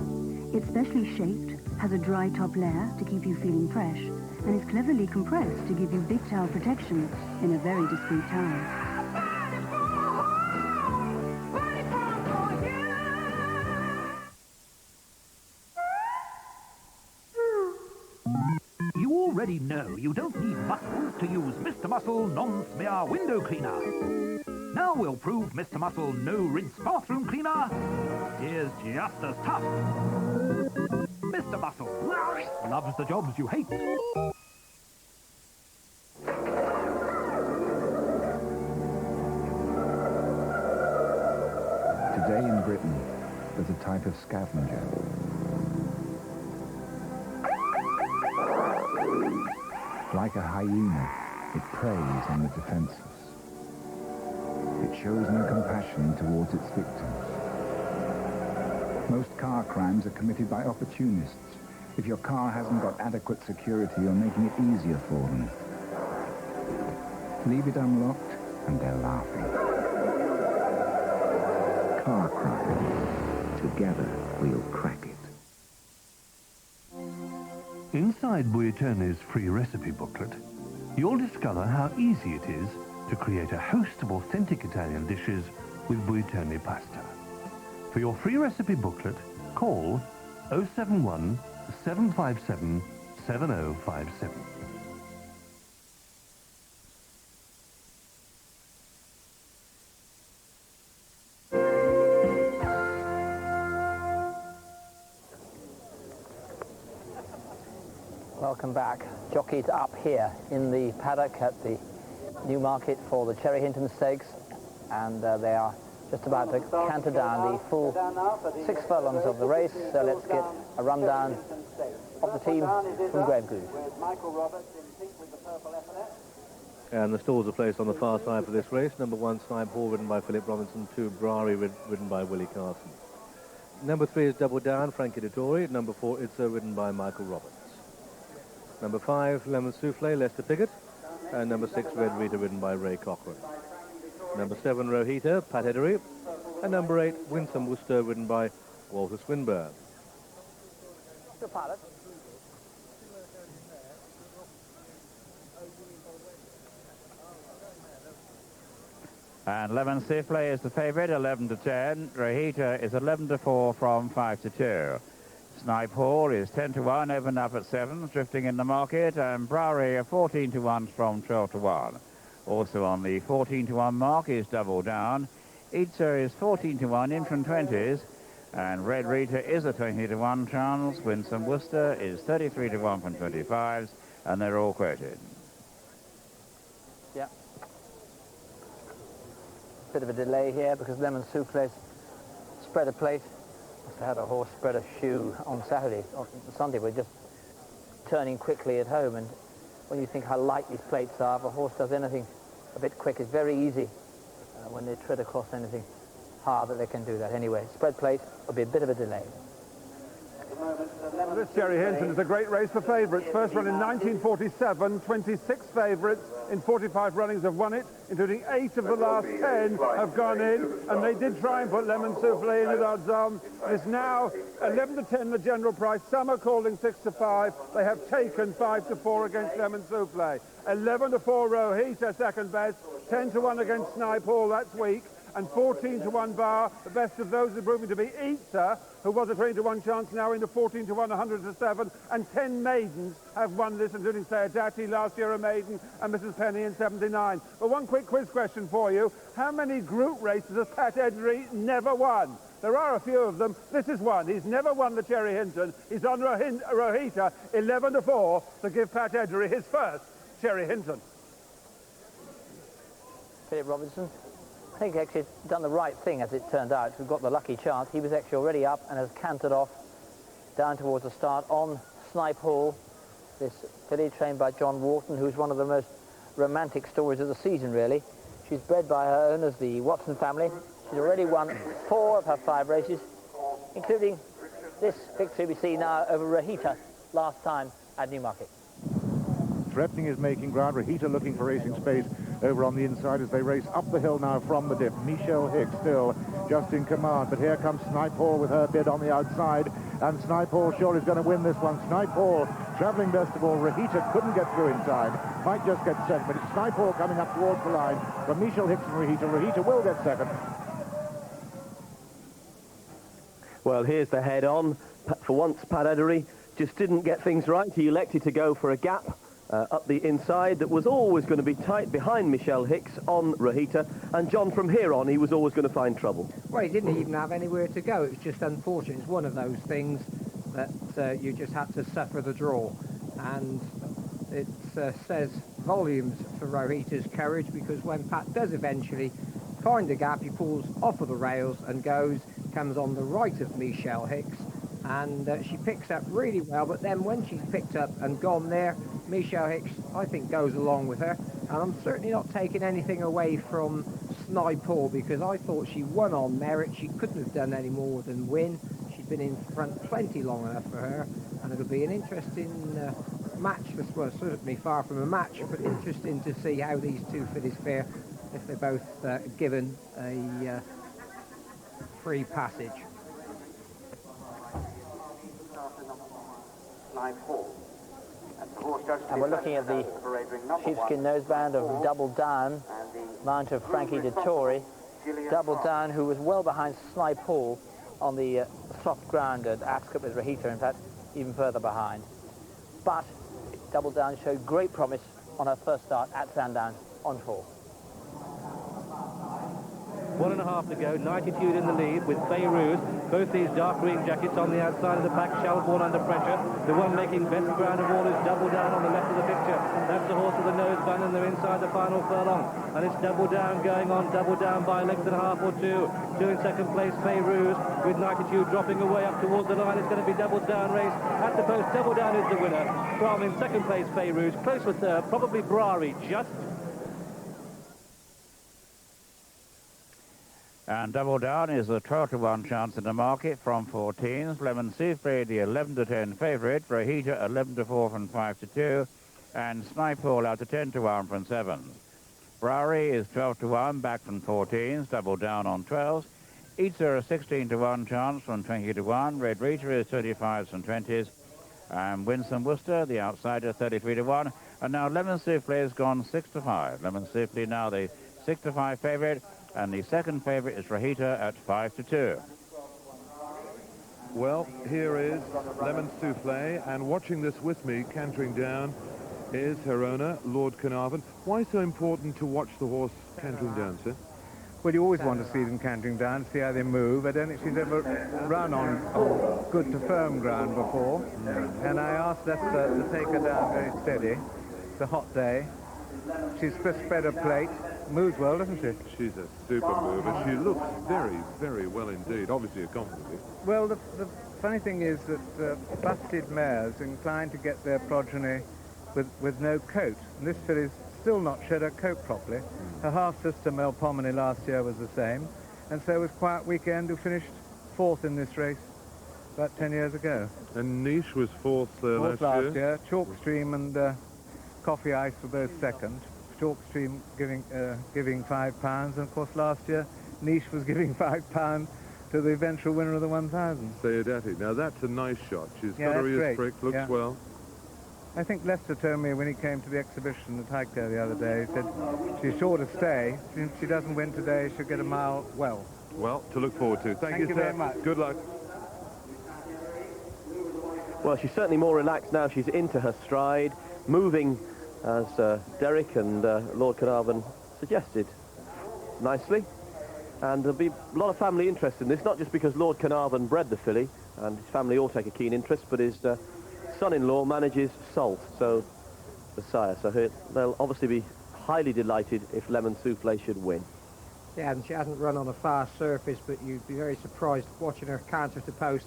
It's specially shaped, has a dry top layer to keep you feeling fresh, and is cleverly compressed to give you big towel protection in a very discreet towel. You already know you don't need muscles to use Mr. Muscle Non-Smear Window Cleaner. Now we'll prove Mr. Muscle No Rinse Bathroom Cleaner is just as tough. Mr. Muscle loves the jobs you hate. Today in Britain, there's a type of scavenger. Like a hyena, it preys on the defenseless. It shows no compassion towards its victims. Most car crimes are committed by opportunists. If your car hasn't got adequate security, you're making it easier for them. Leave it unlocked, and they're laughing. Car crime. Together, we'll crack it. Inside Buitoni's free recipe booklet, you'll discover how easy it is to create a host of authentic Italian dishes with Buitoni pasta. For your free recipe booklet, call 071 757 7057. Welcome back. Jockeys up here in the paddock at the Newmarket for the Cherry Hinton Stakes, and they are just about to canter down the full 6 furlongs of the race. So let's get a rundown of the team from Graham Goode. And the stalls are placed on the far side for this race. Number 1, Snipe Hall, ridden by Philip Robinson. 2, Brough, ridden by Willie Carson. Number 3 is Double Down, Frankie Dettori. Number 4, It's So, ridden by Michael Roberts. Number 5, Lemon Souffle, Lester Piggott. And number 6, Red Rita, ridden by Ray Cochran. Number 7, Rohita, Pat Edery. And number 8, Winsome Worcester, ridden by Walter Swinburne. The pilot. And Lemon Souffle is the favourite, 11 to 10. Rohita is 11 to 4 from 5 to 2. Snipe Hall is 10 to 1, opened up at 7, drifting in the market. And Brough are 14 to 1 from 12 to 1. Also on the 14 to 1 mark is Double Down. Itza is 14 to 1 in from 20s. And Red Rita is a 20 to 1 chance. Winsome Worcester is 33 to 1 from 25s. And they're all quoted. Yeah. Bit of a delay here because Lemon Souffle's spread a plate. Must have had a horse spread a shoe on Saturday. On Sunday we're just turning quickly at home, and when you think how light these plates are, if a horse does anything a bit quick, it's very easy when they tread across anything hard that they can do that. Anyway, spread plate will be a bit of a delay. This Jerry Hinton is a great race for favourites. First run in 1947, 26 favourites in 45 runnings have won it, including 8 of the last 10 have gone in, and they did try and put Lemon Souffle in at odds on. It's now 11 to 10 the general price. Some are calling 6 to 5. They have taken 5 to 4 against Lemon Souffle. 11 to 4 Rohita, second best. 10 to 1 against Snipe Hall, that's weak. And 14 to 1 Bar. The best of those is proving to be Itza, who was a 20 to 1 chance, now into 14 to 1, 100 to 7. And 10 maidens have won this, including Sayadati, last year a maiden, and Mrs. Penny in 79. But one quick quiz question for you. How many group races has Pat Edery never won? There are a few of them. This is one. He's never won the Cherry Hinton. He's on Rohita, 11 to 4, to give Pat Edery his first Cherry Hinton. Philip Robinson. I think actually done the right thing as it turned out. We've got the lucky chance. He was actually already up and has cantered off down towards the start on Snipe Hall. This filly trained by John Wharton, who's one of the most romantic stories of the season, really. She's bred by her owners, the Watson family. She's already won 4 of her 5 races, including this victory we see now over Rohita last time at Newmarket. Threatening is making ground. Rohita looking for racing space over on the inside as they race up the hill now from the dip. Michelle Hicks still just in command, but here comes Snipe Hall with her bid on the outside, and Snipe Hall sure is going to win this one. Snipe Hall travelling best of all. Rohita couldn't get through in time, might just get second, but it's Snipe Hall coming up towards the line from Michelle Hicks and Rohita. Rohita will get second. Well, here's the head-on. For once, Pat Edery just didn't get things right. He elected to go for a gap up the inside that was always going to be tight behind Michelle Hicks on Rohita, and John, from here on, he was always going to find trouble. Well, he didn't even have anywhere to go. It was just unfortunate. It's one of those things that you just had to suffer the draw, and it says volumes for Rohita's courage, because when Pat does eventually find a gap, he pulls off of the rails and comes on the right of Michelle Hicks, and she picks up really well, but then when she's picked up and gone there, Michelle Hicks, I think, goes along with her. And I'm certainly not taking anything away from Snipe Hall, because I thought she won on merit. She couldn't have done any more than win. She'd been in front plenty long enough for her, and it'll be an interesting match. Well, certainly far from a match, but interesting to see how these two fillies fare if they're both given a free passage. And we're looking at the sheepskin noseband of Double Down, mount of Frankie Dettori. Double Down, who was well behind Snipe Hall on the soft ground at Ascot with Rohita, in fact, even further behind. But Double Down showed great promise on her first start at Sandown on 4. 1.5 to go, 92 in the lead with Beirut. Both these dark green jackets on the outside of the pack, Shelbourne under pressure. The one making best ground of all is Double Down on the left of the picture. That's the horse with the noseband, and they're inside the final furlong. And it's Double Down going on, Double Down by a length and a half or 2. 2 in second place, Beirut, with 92 dropping away up towards the line. It's going to be Double Down race at the post. Double Down is the winner. From in second place, Beirut, close with third, probably Brough just. And double down is the 12 to 1 chance in the market from 14s. Lemon Souffle, the 11 to 10 favourite. Rahita 11 to 4 from 5 to 2. And Snipe All out to 10 to 1 from 7s. Brough is 12 to 1 back from 14s, double down on 12s. Eater a 16 to 1 chance from 20 to 1. Red Rita is 35s from 20s. And Winston Worcester, the outsider, 33 to 1. And now Lemon Souffle has gone 6 to 5. Lemon Souffle now the 6 to 5 favourite. And the second favourite is Rahita at 5 to 2. Well, here is Lemon Souffle, and watching this with me, cantering down, is her owner, Lord Caernarvon. Why so important to watch the horse cantering down, sir? Well, you always want to see them cantering down, see how they move. I don't think she's ever run on good to firm ground before. And I asked her to take her down very steady. It's a hot day. She's just spread her plate. Moves well, doesn't she? She's a super mover. She looks very, very well indeed. Obviously a confidence. Well, the funny thing is that busted mares inclined to get their progeny with no coat. And this filly's still not shed her coat properly. Her half-sister Melpomene last year was the same. And so was Quiet Weekend, who finished 4th in this race about 10 years ago. And Niche was 4th last year. Chalkstream and Coffee Ice were both second. Chalkstream giving £5, and of course last year Niche was giving £5 to the eventual winner of the 1000. Theodatic. Now that's a nice shot. She's got her ears pricked, looks well. I think Lester told me when he came to the exhibition at Highclere the other day, he said she's sure to stay. If she doesn't win today, she'll get a mile well. Well, to look forward to. Thank you, sir. Very much. Good luck. Well, she's certainly more relaxed now. She's into her stride, moving as Derek and Lord Caernarvon suggested nicely. And there'll be a lot of family interest in this, not just because Lord Caernarvon bred the filly, and his family all take a keen interest, but his son-in-law manages Salt, so the sire. So they'll obviously be highly delighted if Lemon Souffle should win. Yeah, and she hasn't run on a fast surface, but you'd be very surprised watching her canter to post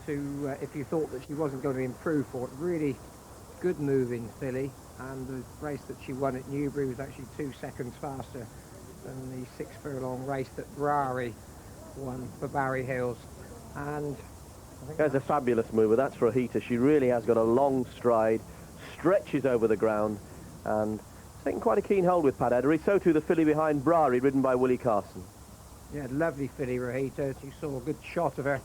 if you thought that she wasn't going to improve for it. Really good moving filly. And the race that she won at Newbury was actually 2 seconds faster than the 6 furlong race that Brough won for Barry Hills. And there's a fabulous mover. That's Rahita. She really has got a long stride, stretches over the ground, and taking quite a keen hold with Paddock. So too the filly behind Brough, ridden by Willie Carson. Yeah, lovely filly, Rahita. You saw a good shot of her,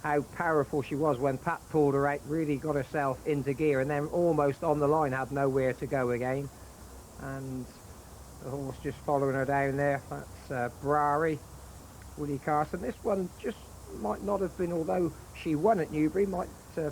how powerful she was when Pat pulled her out, really got herself into gear, and then almost on the line had nowhere to go again. And the horse just following her down there. That's Brough, Willie Carson. This one just might not have been, although she won at Newbury, might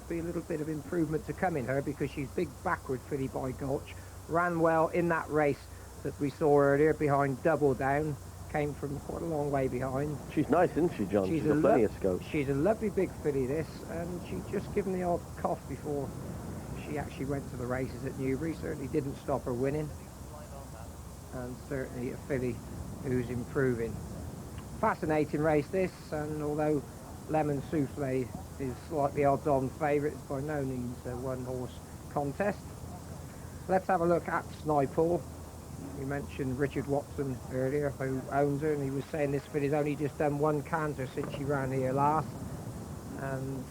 be a little bit of improvement to come in her, because she's big backward filly by Gulch. Ran well in that race that we saw earlier behind Double Down. Came from quite a long way behind. She's nice, isn't she, John? She's got plenty of scope. She's a lovely big filly, this, and she'd just given the odd cough before she actually went to the races at Newbury. Certainly didn't stop her winning, and certainly a filly who's improving. Fascinating race, this, and although Lemon Souffle is slightly odds-on favourite, it's by no means a one-horse contest. Let's have a look at Snipe All. We mentioned Richard Watson earlier, who owns her, and he was saying this filly's only just done 1 canter since she ran here last. And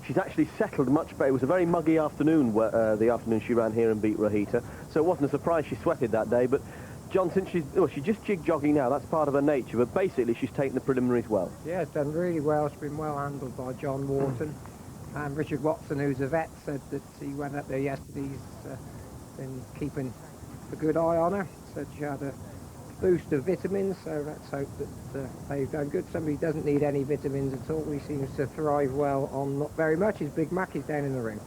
she's actually settled much better. It was a very muggy afternoon, the afternoon she ran here and beat Rahita, so it wasn't a surprise she sweated that day. But John, since she's just jig-jogging now, that's part of her nature, but basically she's taken the preliminaries well. Yeah, it's done really well. She's been well handled by John Wharton. And Richard Watson, who's a vet, said that he went up there yesterday. He's been keeping a good eye on her. Said she had a boost of vitamins, so let's hope that they've done good. Somebody who doesn't need any vitamins at all. He seems to thrive well on not very much. His Big Mac is down in the ring.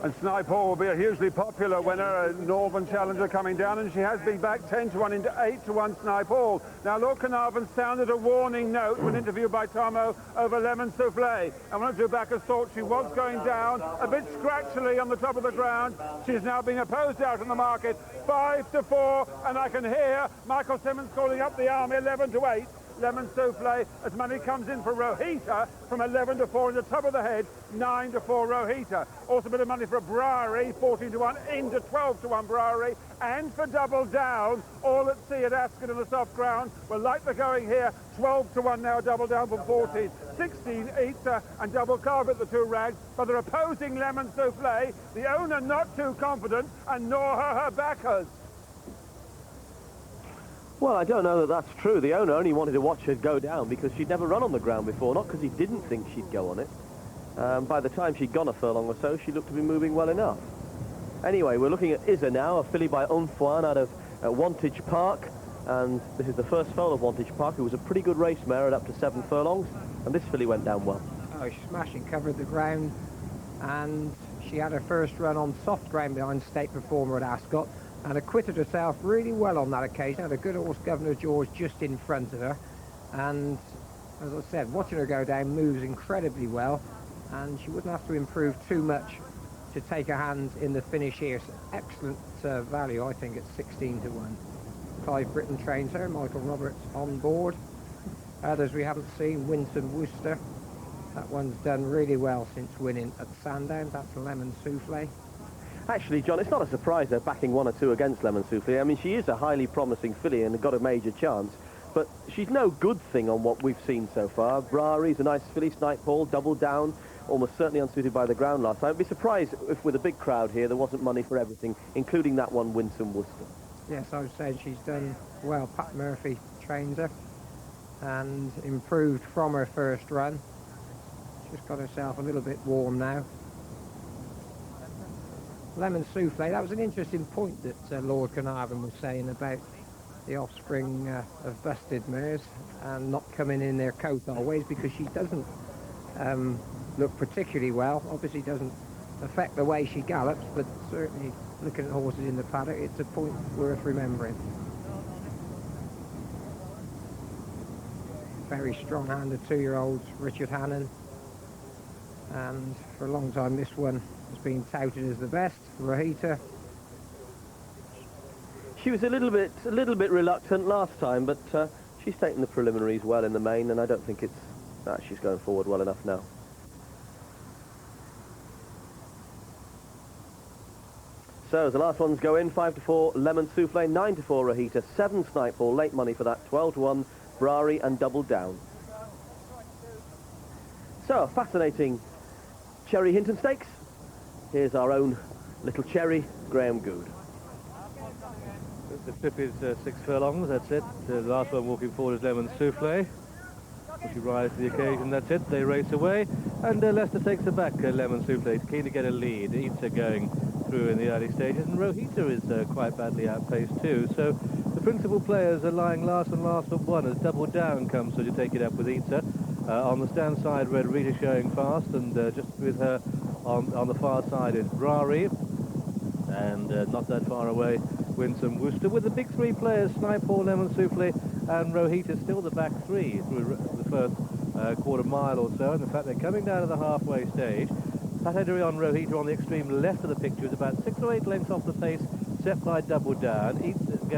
And Snipe All will be a hugely popular winner, a Northern challenger coming down, and she has been back 10 to 1 into 8 to 1 Snipe All. Now, Lord Caernarvon sounded a warning note when interviewed by Tommo over Lemon Souffle. And when I drew back a thought, she was going down a bit scratchily on the top of the ground. She's now being opposed out in the market, 5 to 4, and I can hear Michael Simmons calling up the army, 11 to 8. Lemon Souffle, as money comes in for Rohita from 11 to 4 in the top of the head, 9 to 4 Rohita. Also a bit of money for Brough, 14 to 1 into 12 to 1 Brough, and for Double Down, all at sea at Ascot in the soft ground. We'll like the going here, 12 to 1 now, Double Down from 14. 16 Eater and Double Carve at the two rags, but they're opposing Lemon Souffle, the owner not too confident, and nor her backers. Well, I don't know that that's true. The owner only wanted to watch her go down because she'd never run on the ground before, not because he didn't think she'd go on it. By the time she'd gone a furlong or so, she looked to be moving well enough. Anyway, we're looking at Isa now, a filly by Unfuan out of Wantage Park. And this is the first foal of Wantage Park. It was a pretty good race mare at up to 7 furlongs, and this filly went down well. Oh, smashing, covered the ground, and she had her first run on soft ground behind State Performer at Ascot, and acquitted herself really well on that occasion. Had a good horse, Governor George, just in front of her, and as I said, watching her go down, moves incredibly well, and she wouldn't have to improve too much to take her hand in the finish here. So excellent value, I think, at 16 to 1. Clive Britton trains her, Michael Roberts on board. Others we haven't seen, Winston Worcester. That one's done really well since winning at Sandown. That's Lemon Souffle. Actually, John, it's not a surprise they're backing 1 or 2 against Lemon Souffle. I mean, she is a highly promising filly and got a major chance, but she's no good thing on what we've seen so far. Brahry's a nice filly, Snipe Hall, Double Down, almost certainly unsuited by the ground last time. I'd be surprised if with a big crowd here there wasn't money for everything, including that one, Winston Worcester. Yes, I would say she's done well. Pat Murphy trains her and improved from her first run. She's got herself a little bit warm now. Lemon Souffle, that was an interesting point that Lord Caernarvon was saying about the offspring of busted mares and not coming in their coat always, because she doesn't look particularly well. Obviously doesn't affect the way she gallops, but certainly looking at horses in the paddock, it's a point worth remembering. Very strong hand, the 2-year-old Richard Hannon, and for a long time this one has been touted as the best. Rohita. She was a little bit reluctant last time, but she's taken the preliminaries well in the main, and I don't think she's going forward well enough now. So the last ones go in, 5 to 4 Lemon Souffle, 9 to 4 Rohita, 7 Snipe Hall, late money for that, 12 to 1 Brough and Double Down. So a fascinating Cherry Hinton Stakes. Here's our own little Cherry, Graham Good. The trip is 6 furlongs, that's it. The last one walking forward is Lemon Souffle. She rises to the occasion, that's it. They race away, and Leicester takes her back. Lemon Souffle is keen to get a lead. Eats going through in the early stages, and Rohita is quite badly outpaced too. So the principal players are lying last and last but one as Double Down comes to take it up with Eater. On the stand side, Red Rita showing fast, and just with her on the far side is Brough, and not that far away, Winston Worcester, with the big 3 players, Snipe Hall, Lemon Souffle, and Rohita still the back 3 through the first quarter mile or so. And in fact, they're coming down to the halfway stage. Paddock on Rohita on the extreme left of the picture is about 6 or 8 lengths off the pace, set by Double Down.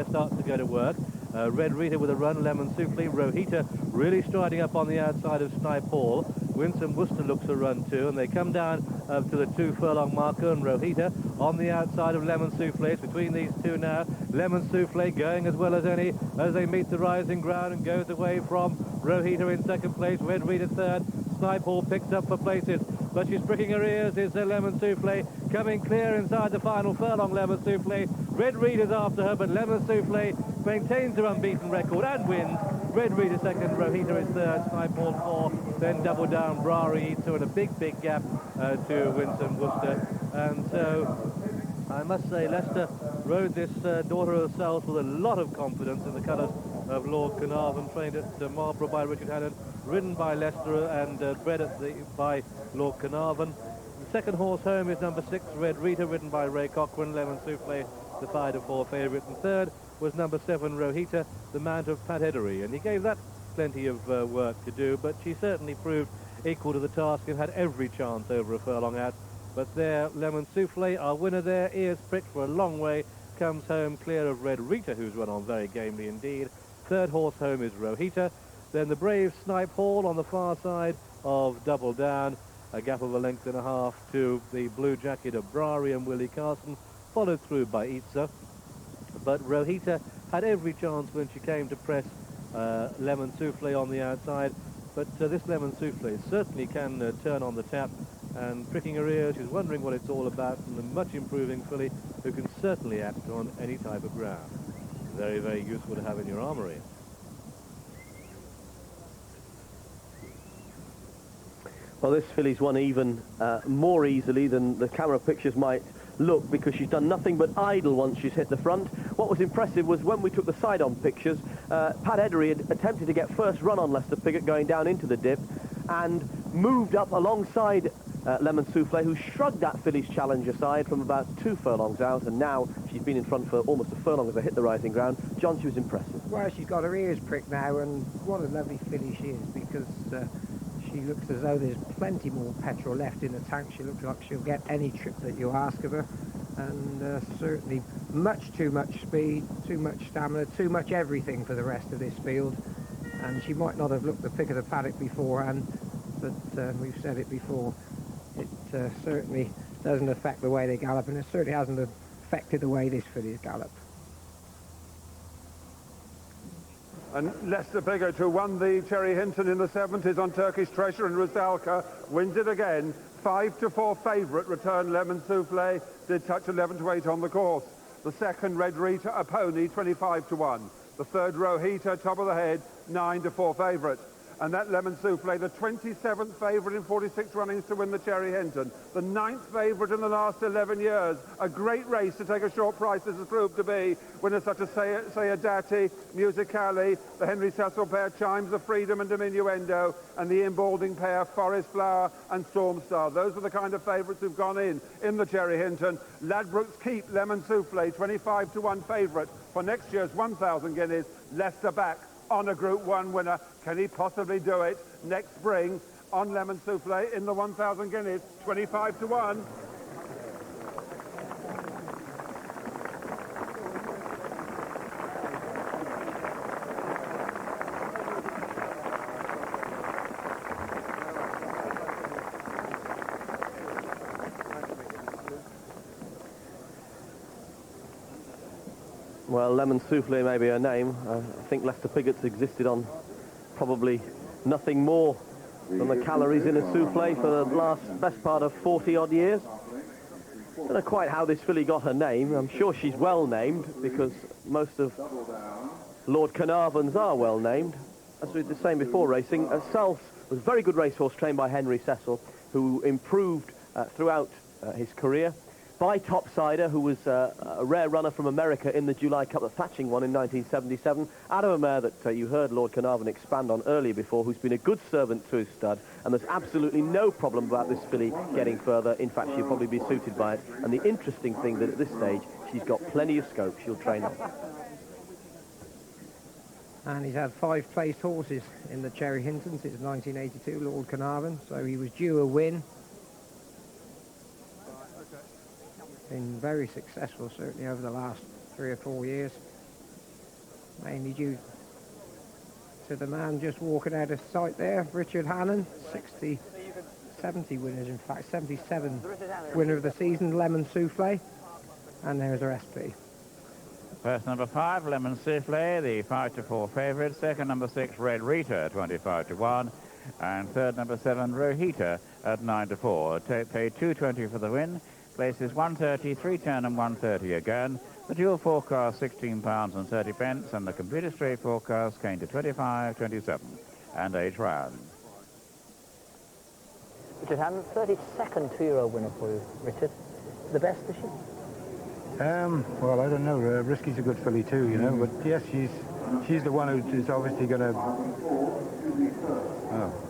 Starts to go to work. Red Rita with a run, Lemon Souffle, Rohita really striding up on the outside of Snipe Hall. Winston Worcester looks a run too, and they come down to the 2 furlong marker, and Rohita on the outside of Lemon Souffle. It's between these two now. Lemon Souffle going as well as any as they meet the rising ground and goes away from Rohita in second place, Red Rita third. Snipe Hall picks up for places, but she's pricking her ears. Is Lemon Souffle coming clear inside the final furlong? Lemon Souffle. Red Rita's after her, but Lemon Souffle maintains her unbeaten record and wins. Red Rita second, Rohita is third, Snipe Hall 4, then Double Down, Brough, so in a big gap to Winston Worcester. And so I must say Leicester rode this Daughter of the South with a lot of confidence in the colours of Lord Caernarvon, trained at Marlborough by Richard Hannon, ridden by Leicester and bred by Lord Caernarvon. The second horse home is number 6, Red Rita, ridden by Ray Cochrane. Lemon Souffle, the 5 to 4 favourite, and third was number 7, Rohita, the mount of Paddock, and he gave that plenty of work to do, but she certainly proved equal to the task and had every chance over a furlong out. But there, Lemon Souffle, our winner there, ears pricked for a long way, comes home clear of Red Rita, who's run on very gamely indeed. Third horse home is Rohita, Then the brave Snipe Hall on the far side of Double Down, a gap of a length and a half to the blue jacket of Brough and Willie Carson, followed through by Itza. But Rohita had every chance when she came to press Lemon Souffle on the outside. But this Lemon Souffle certainly can turn on the tap, and pricking her ears, she's wondering what it's all about, and a much improving filly who can certainly act on any type of ground. Very, very useful to have in your armoury. Well, this filly's won even more easily than the camera pictures might look, because she's done nothing but idle once she's hit the front. What was impressive was when we took the side-on pictures, Pat Edery had attempted to get first run on Lester Piggott going down into the dip and moved up alongside Lemon Souffle, who shrugged that filly's challenge aside from about 2 furlongs out, and now she's been in front for almost a furlong as they hit the rising ground. John, she was impressive. Well, she's got her ears pricked now, and what a lovely filly she is, because she looks as though there's plenty more petrol left in the tank. She looks like she'll get any trip that you ask of her, and certainly much too much speed, too much stamina, too much everything for the rest of this field. And she might not have looked the pick of the paddock beforehand, but we've said it before, it certainly doesn't affect the way they gallop, and it certainly hasn't affected the way this filly's galloped. And Lester Piggott, who won the Cherry Hinton in the 70s on Turkish Treasure and Rusalka, wins it again. 5-4 favourite return Lemon Souffle, did touch 11-8 on the course. The second, Red Rita, a pony, 25-1. The third, Rohita, top of the head, 9-4 favourite. And that Lemon Souffle, the 27th favourite in 46 runnings to win the Cherry Hinton. The 9th favourite in the last 11 years. A great race to take a short price, this has proved to be. Winners such as Sayadati, Musicali, the Henry Cecil pair, Chimes of Freedom and Diminuendo, and the Imbalding pair, Forest Flower and Stormstar. Those are the kind of favourites who've gone in the Cherry Hinton. Ladbrokes Keep, Lemon Souffle, 25-1 favourite for next year's 1,000 guineas. Leicester back on a Group 1 winner. Can he possibly do it next spring on Lemon Souffle in the 1,000 guineas, 25-1? Well, Lemon Souffle may be her name. I think Lester Piggott's existed on probably nothing more than the calories in a souffle for the best part of 40-odd years. I don't know quite how this filly got her name. I'm sure she's well named, because most of Lord Caernarvon's are well named. As we were saying before racing, Souffle was a very good racehorse trained by Henry Cecil, who improved throughout his career. By Topsider, who was a rare runner from America in the July Cup that Thatching won in 1977, out of a mare that you heard Lord Caernarvon expand on earlier before, who's been a good servant to his stud, and there's absolutely no problem about this filly getting further. In fact, she'll probably be suited by it. And the interesting thing that at this stage, she's got plenty of scope. She'll train on. And he's had 5 placed horses in the Cherry Hinton since 1982, Lord Caernarvon, so he was due a win. Been very successful, certainly, over the last 3 or 4 years. Mainly due to the man just walking out of sight there, Richard Hannon, 70 winners, in fact, 77 winner of the season, Lemon Souffle. And there's her SP. First number 5, Lemon Souffle, the 5-4 favourite. Second number 6, Red Rita, 25-1. And third number 7, Rohita at 9-4. Paid $2.20 for the win. Places 130, 310 and 130 again. The dual forecast £16.30, and the computer straight forecast came to 25.27 and 8 rounds. Richard Hannon, 32nd 2-year-old winner for you, Richard. The best, is she? Well, I don't know. Risky's a good filly too, you know. But yes, she's the one who's obviously going to. Oh.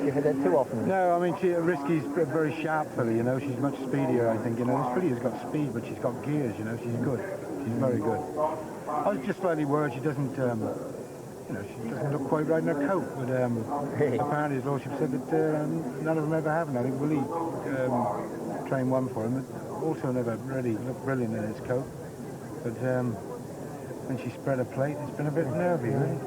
You hit it too often. No, I mean, Risky's a very sharp filly, you know. She's much speedier, I think. You know, this filly has got speed, but she's got gears, you know. She's good. She's very good. I was just slightly worried she doesn't, you know, she doesn't look quite right in her coat. But apparently his lordship said that none of them ever have. I think Willie trained one for him, but also never really looked brilliant in his coat. But and she spread her plate. It's been a bit nervy, really.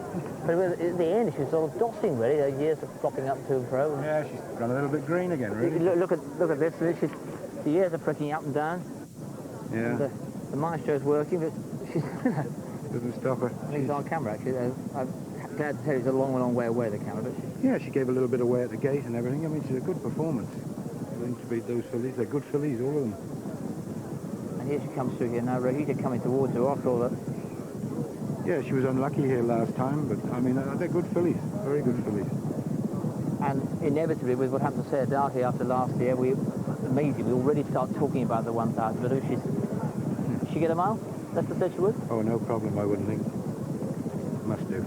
But at the end, she's sort of dossing, really. Her years of flopping up to and fro. Yeah, she's gone a little bit green again, really. Look at this. The ears are pricking up and down. Yeah. And, the Maestro's working, but she's... Doesn't stop her. She's on camera, actually. I'm glad to tell you it's a long, long way away, the camera, but Yeah, she gave a little bit away at the gate and everything. I mean, she's a good performance. Going to beat those fillies. They're good fillies, all of them. And here she comes through here now. Rohita coming towards her after all that. Yeah, she was unlucky here last time, but, I mean, they're good fillies. Very good fillies. And inevitably, with what happened to Sarah Darkey after last year, we already start talking about the 1,000. But she get a mile? That's the said she would? Oh, no problem, I wouldn't think. Must do.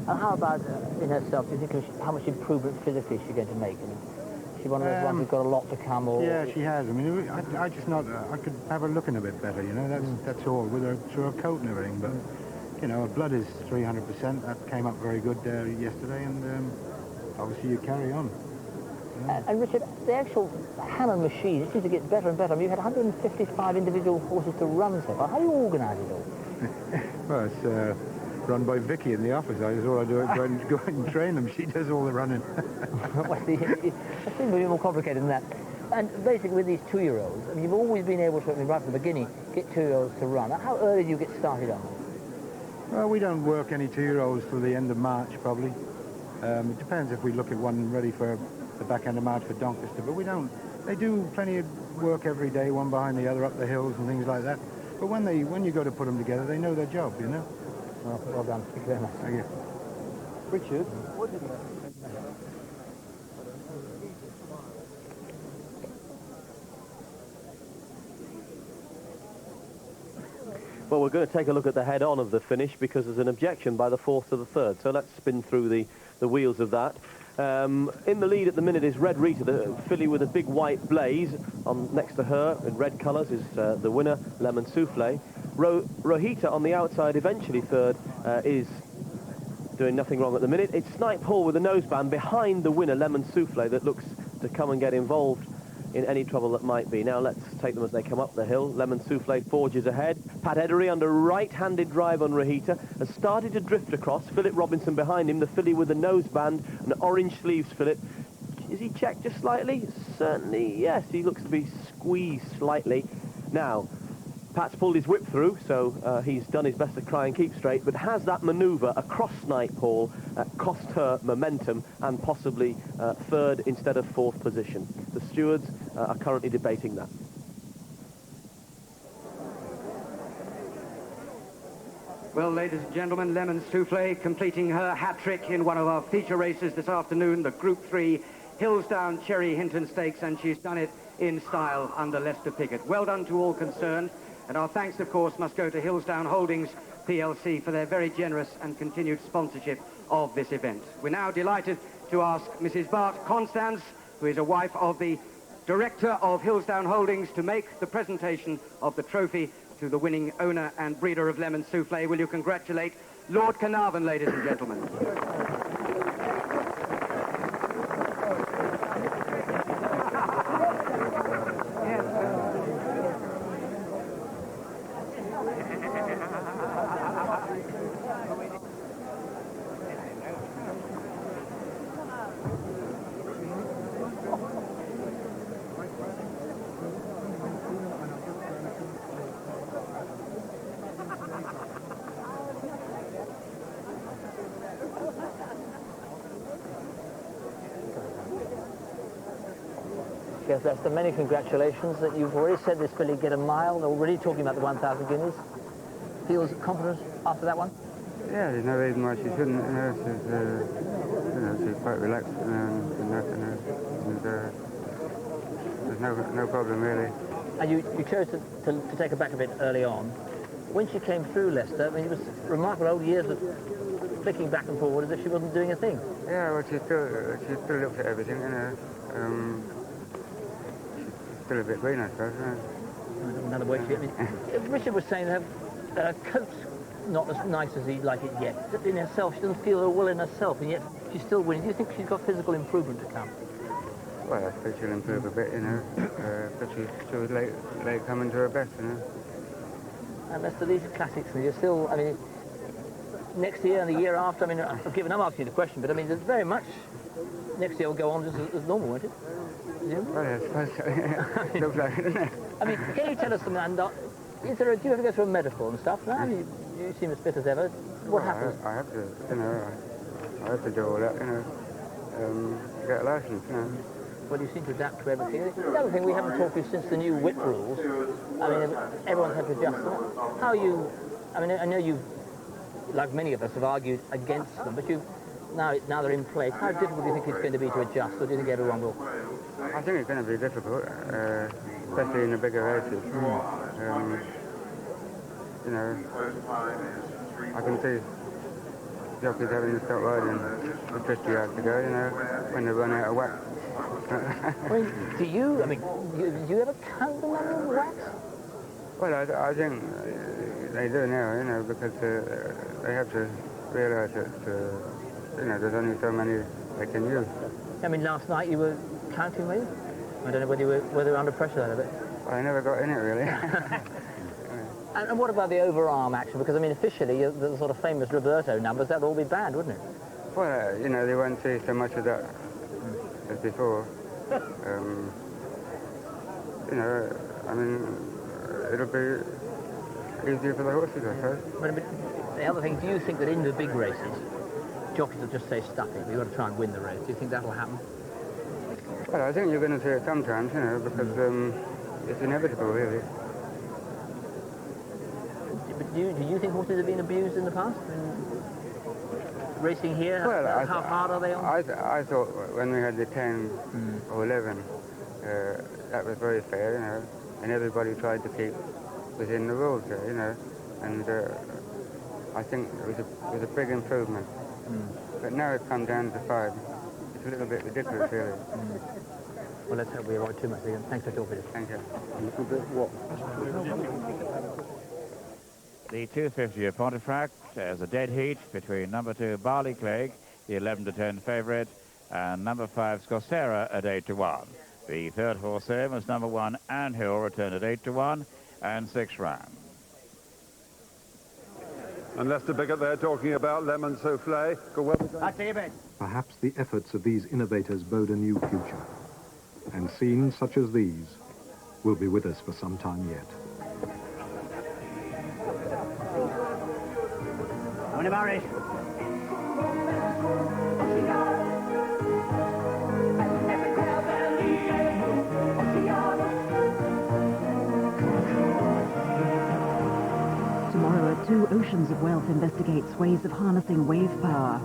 And how about in herself? Do you think how much improvement physically is she going to make? Is she one of those ones who's got a lot to come? Or yeah, she has. I mean, I just not. I could have her looking a bit better, you know. That's all with her through her coat and everything. But you know, her blood is 300%. That came up very good yesterday, and obviously you carry on. And Richard, the actual Hannon machine, it seems to get better and better. I mean, you had 155 individual horses to run so far. How do you organise it all? Well, it's run by Vicky in the office. All I do is go out and train them. She does all the running. Well, it seems to be more complicated than that. And basically with these 2-year-olds, I mean, you've always been able to, I mean, right from the beginning, get 2-year-olds to run. How early do you get started on them? Well, we don't work any 2-year-olds till the end of March, probably. It depends if we look at one ready for the back end of March for Doncaster, but we don't. They do plenty of work every day, one behind the other, up the hills and things like that. But when you go to put them together, they know their job, you know. Well done. Thank you very much. Thank you. Richard, what did Well, we're going to take a look at the head-on of the finish because there's an objection by the fourth to the third. So let's spin through the wheels of that. In the lead at the minute is Red Rita, the filly with a big white blaze. Next to her, in red colours, is the winner, Lemon Souffle. Rohita on the outside, eventually third, is doing nothing wrong at the minute. It's Snipe Hall with a noseband behind the winner, Lemon Souffle, that looks to come and get involved in any trouble that might be. Now let's take them as they come up the hill. Lemon Souffle forges ahead. Pat Edery under right-handed drive on Rohita has started to drift across. Philip Robinson behind him, the filly with the noseband and orange sleeves, Philip. Is he checked just slightly? Certainly, yes. He looks to be squeezed slightly. Now, Pat's pulled his whip through, so he's done his best to try and keep straight, but has that manoeuvre across Snipe Hall cost her momentum and possibly third instead of fourth position? The stewards are currently debating that. Well, ladies and gentlemen, Lemon Souffle completing her hat-trick in one of our feature races this afternoon, the Group 3 Hillsdown Cherry Hinton Stakes, and she's done it in style under Lester Pickett. Well done to all concerned, and our thanks, of course, must go to Hillsdown Holdings PLC for their very generous and continued sponsorship of this event. We're now delighted to ask Mrs. Bart Constance, who is a wife of the director of Hillsdown Holdings, to make the presentation of the trophy to the winning owner and breeder of Lemon Souffle. Will you congratulate Lord Caernarvon, ladies and gentlemen? Yes, that's the many congratulations that you've already said this filly get a mile. They're already talking about the 1,000 guineas. Feels confident after that one? Yeah, there's no reason why she shouldn't. She's quite relaxed and there's no problem really. And you chose to take her back a bit early on. When she came through Leicester, I mean, it was remarkable old years of flicking back and forward as if she wasn't doing a thing. Yeah, well, she still looks at everything, you know. She's still a bit green, I suppose. Another word for you. Richard was saying that her coat's not as nice as he'd like it yet. In herself, she doesn't feel well in herself, and yet she's still winning. Do you think she's got physical improvement to come? Well, I suppose she'll improve a bit, you know. But she was late coming to her best, you know. And Maestro, these classics, and you're still, I mean, next year and the year after, I mean, I've given up asking you the question, but I mean, there's very much, next year will go on just as normal, won't it? Yeah? Well, I suppose so. Looks like it, doesn't it? I mean, can you tell us something, and do you ever go through a medical and stuff? No, you seem as fit as ever. What happens? I have to, you know, I have to do all that, you know, get a license, you know. Well, you seem to adapt to everything. The other thing, we haven't talked to you since the new whip rules. I mean, everyone's had to adjust to them. How you, I mean, I know you've, like many of us, have argued against them, but now they're in place. How difficult do you think it's going to be to adjust, or do you think everyone will? I think it's going to be difficult, especially in the bigger races. You know, I can see jockeys having to stop riding with 50 yards to go, you know, when they run out of wax. I mean, do you ever count the number of wax? Well, I think they do now, you know, because they have to realise that, you know, there's only so many they can use. I mean, last night you were counting me? I don't know whether you were under pressure out of it. Well, I never got in it, really. And what about the overarm action? Because, I mean, officially, the sort of famous Roberto numbers, that'd all be banned, wouldn't it? Well, you know, they won't see so much of that as before. You know, I mean, it'll be easier for the horses, I suppose. But the other thing, do you think that in the big races, jockeys will just say, stuff it, we've got to try and win the race? Do you think that'll happen? Well, I think you're going to see it sometimes, you know, because it's inevitable, really. But do you think horses have been abused in the past? Racing here, well, how hard are they on? I thought when we had the 10 or 11, that was very fair, you know, and everybody tried to keep within the rules there, you know, and I think it was a big improvement. But now it's come down to 5. It's a little bit ridiculous, really. Well, let's hope we avoid too much again. Thanks for talking to us. Thank you. A little bit what? The 250 of Pontefract as a dead heat between number 2 Barley Clegg, the 11 to 10 favourite, and number 5 Scorsera at 8 to 1. The third horse there was number 1 Anhill, returned at 8 to 1 and 6 rounds. And Lester Biggett there talking about lemon souffle. Go well. Perhaps the efforts of these innovators bode a new future, and scenes such as these will be with us for some time yet. Tomorrow at 2, Oceans of Wealth investigates ways of harnessing wave power.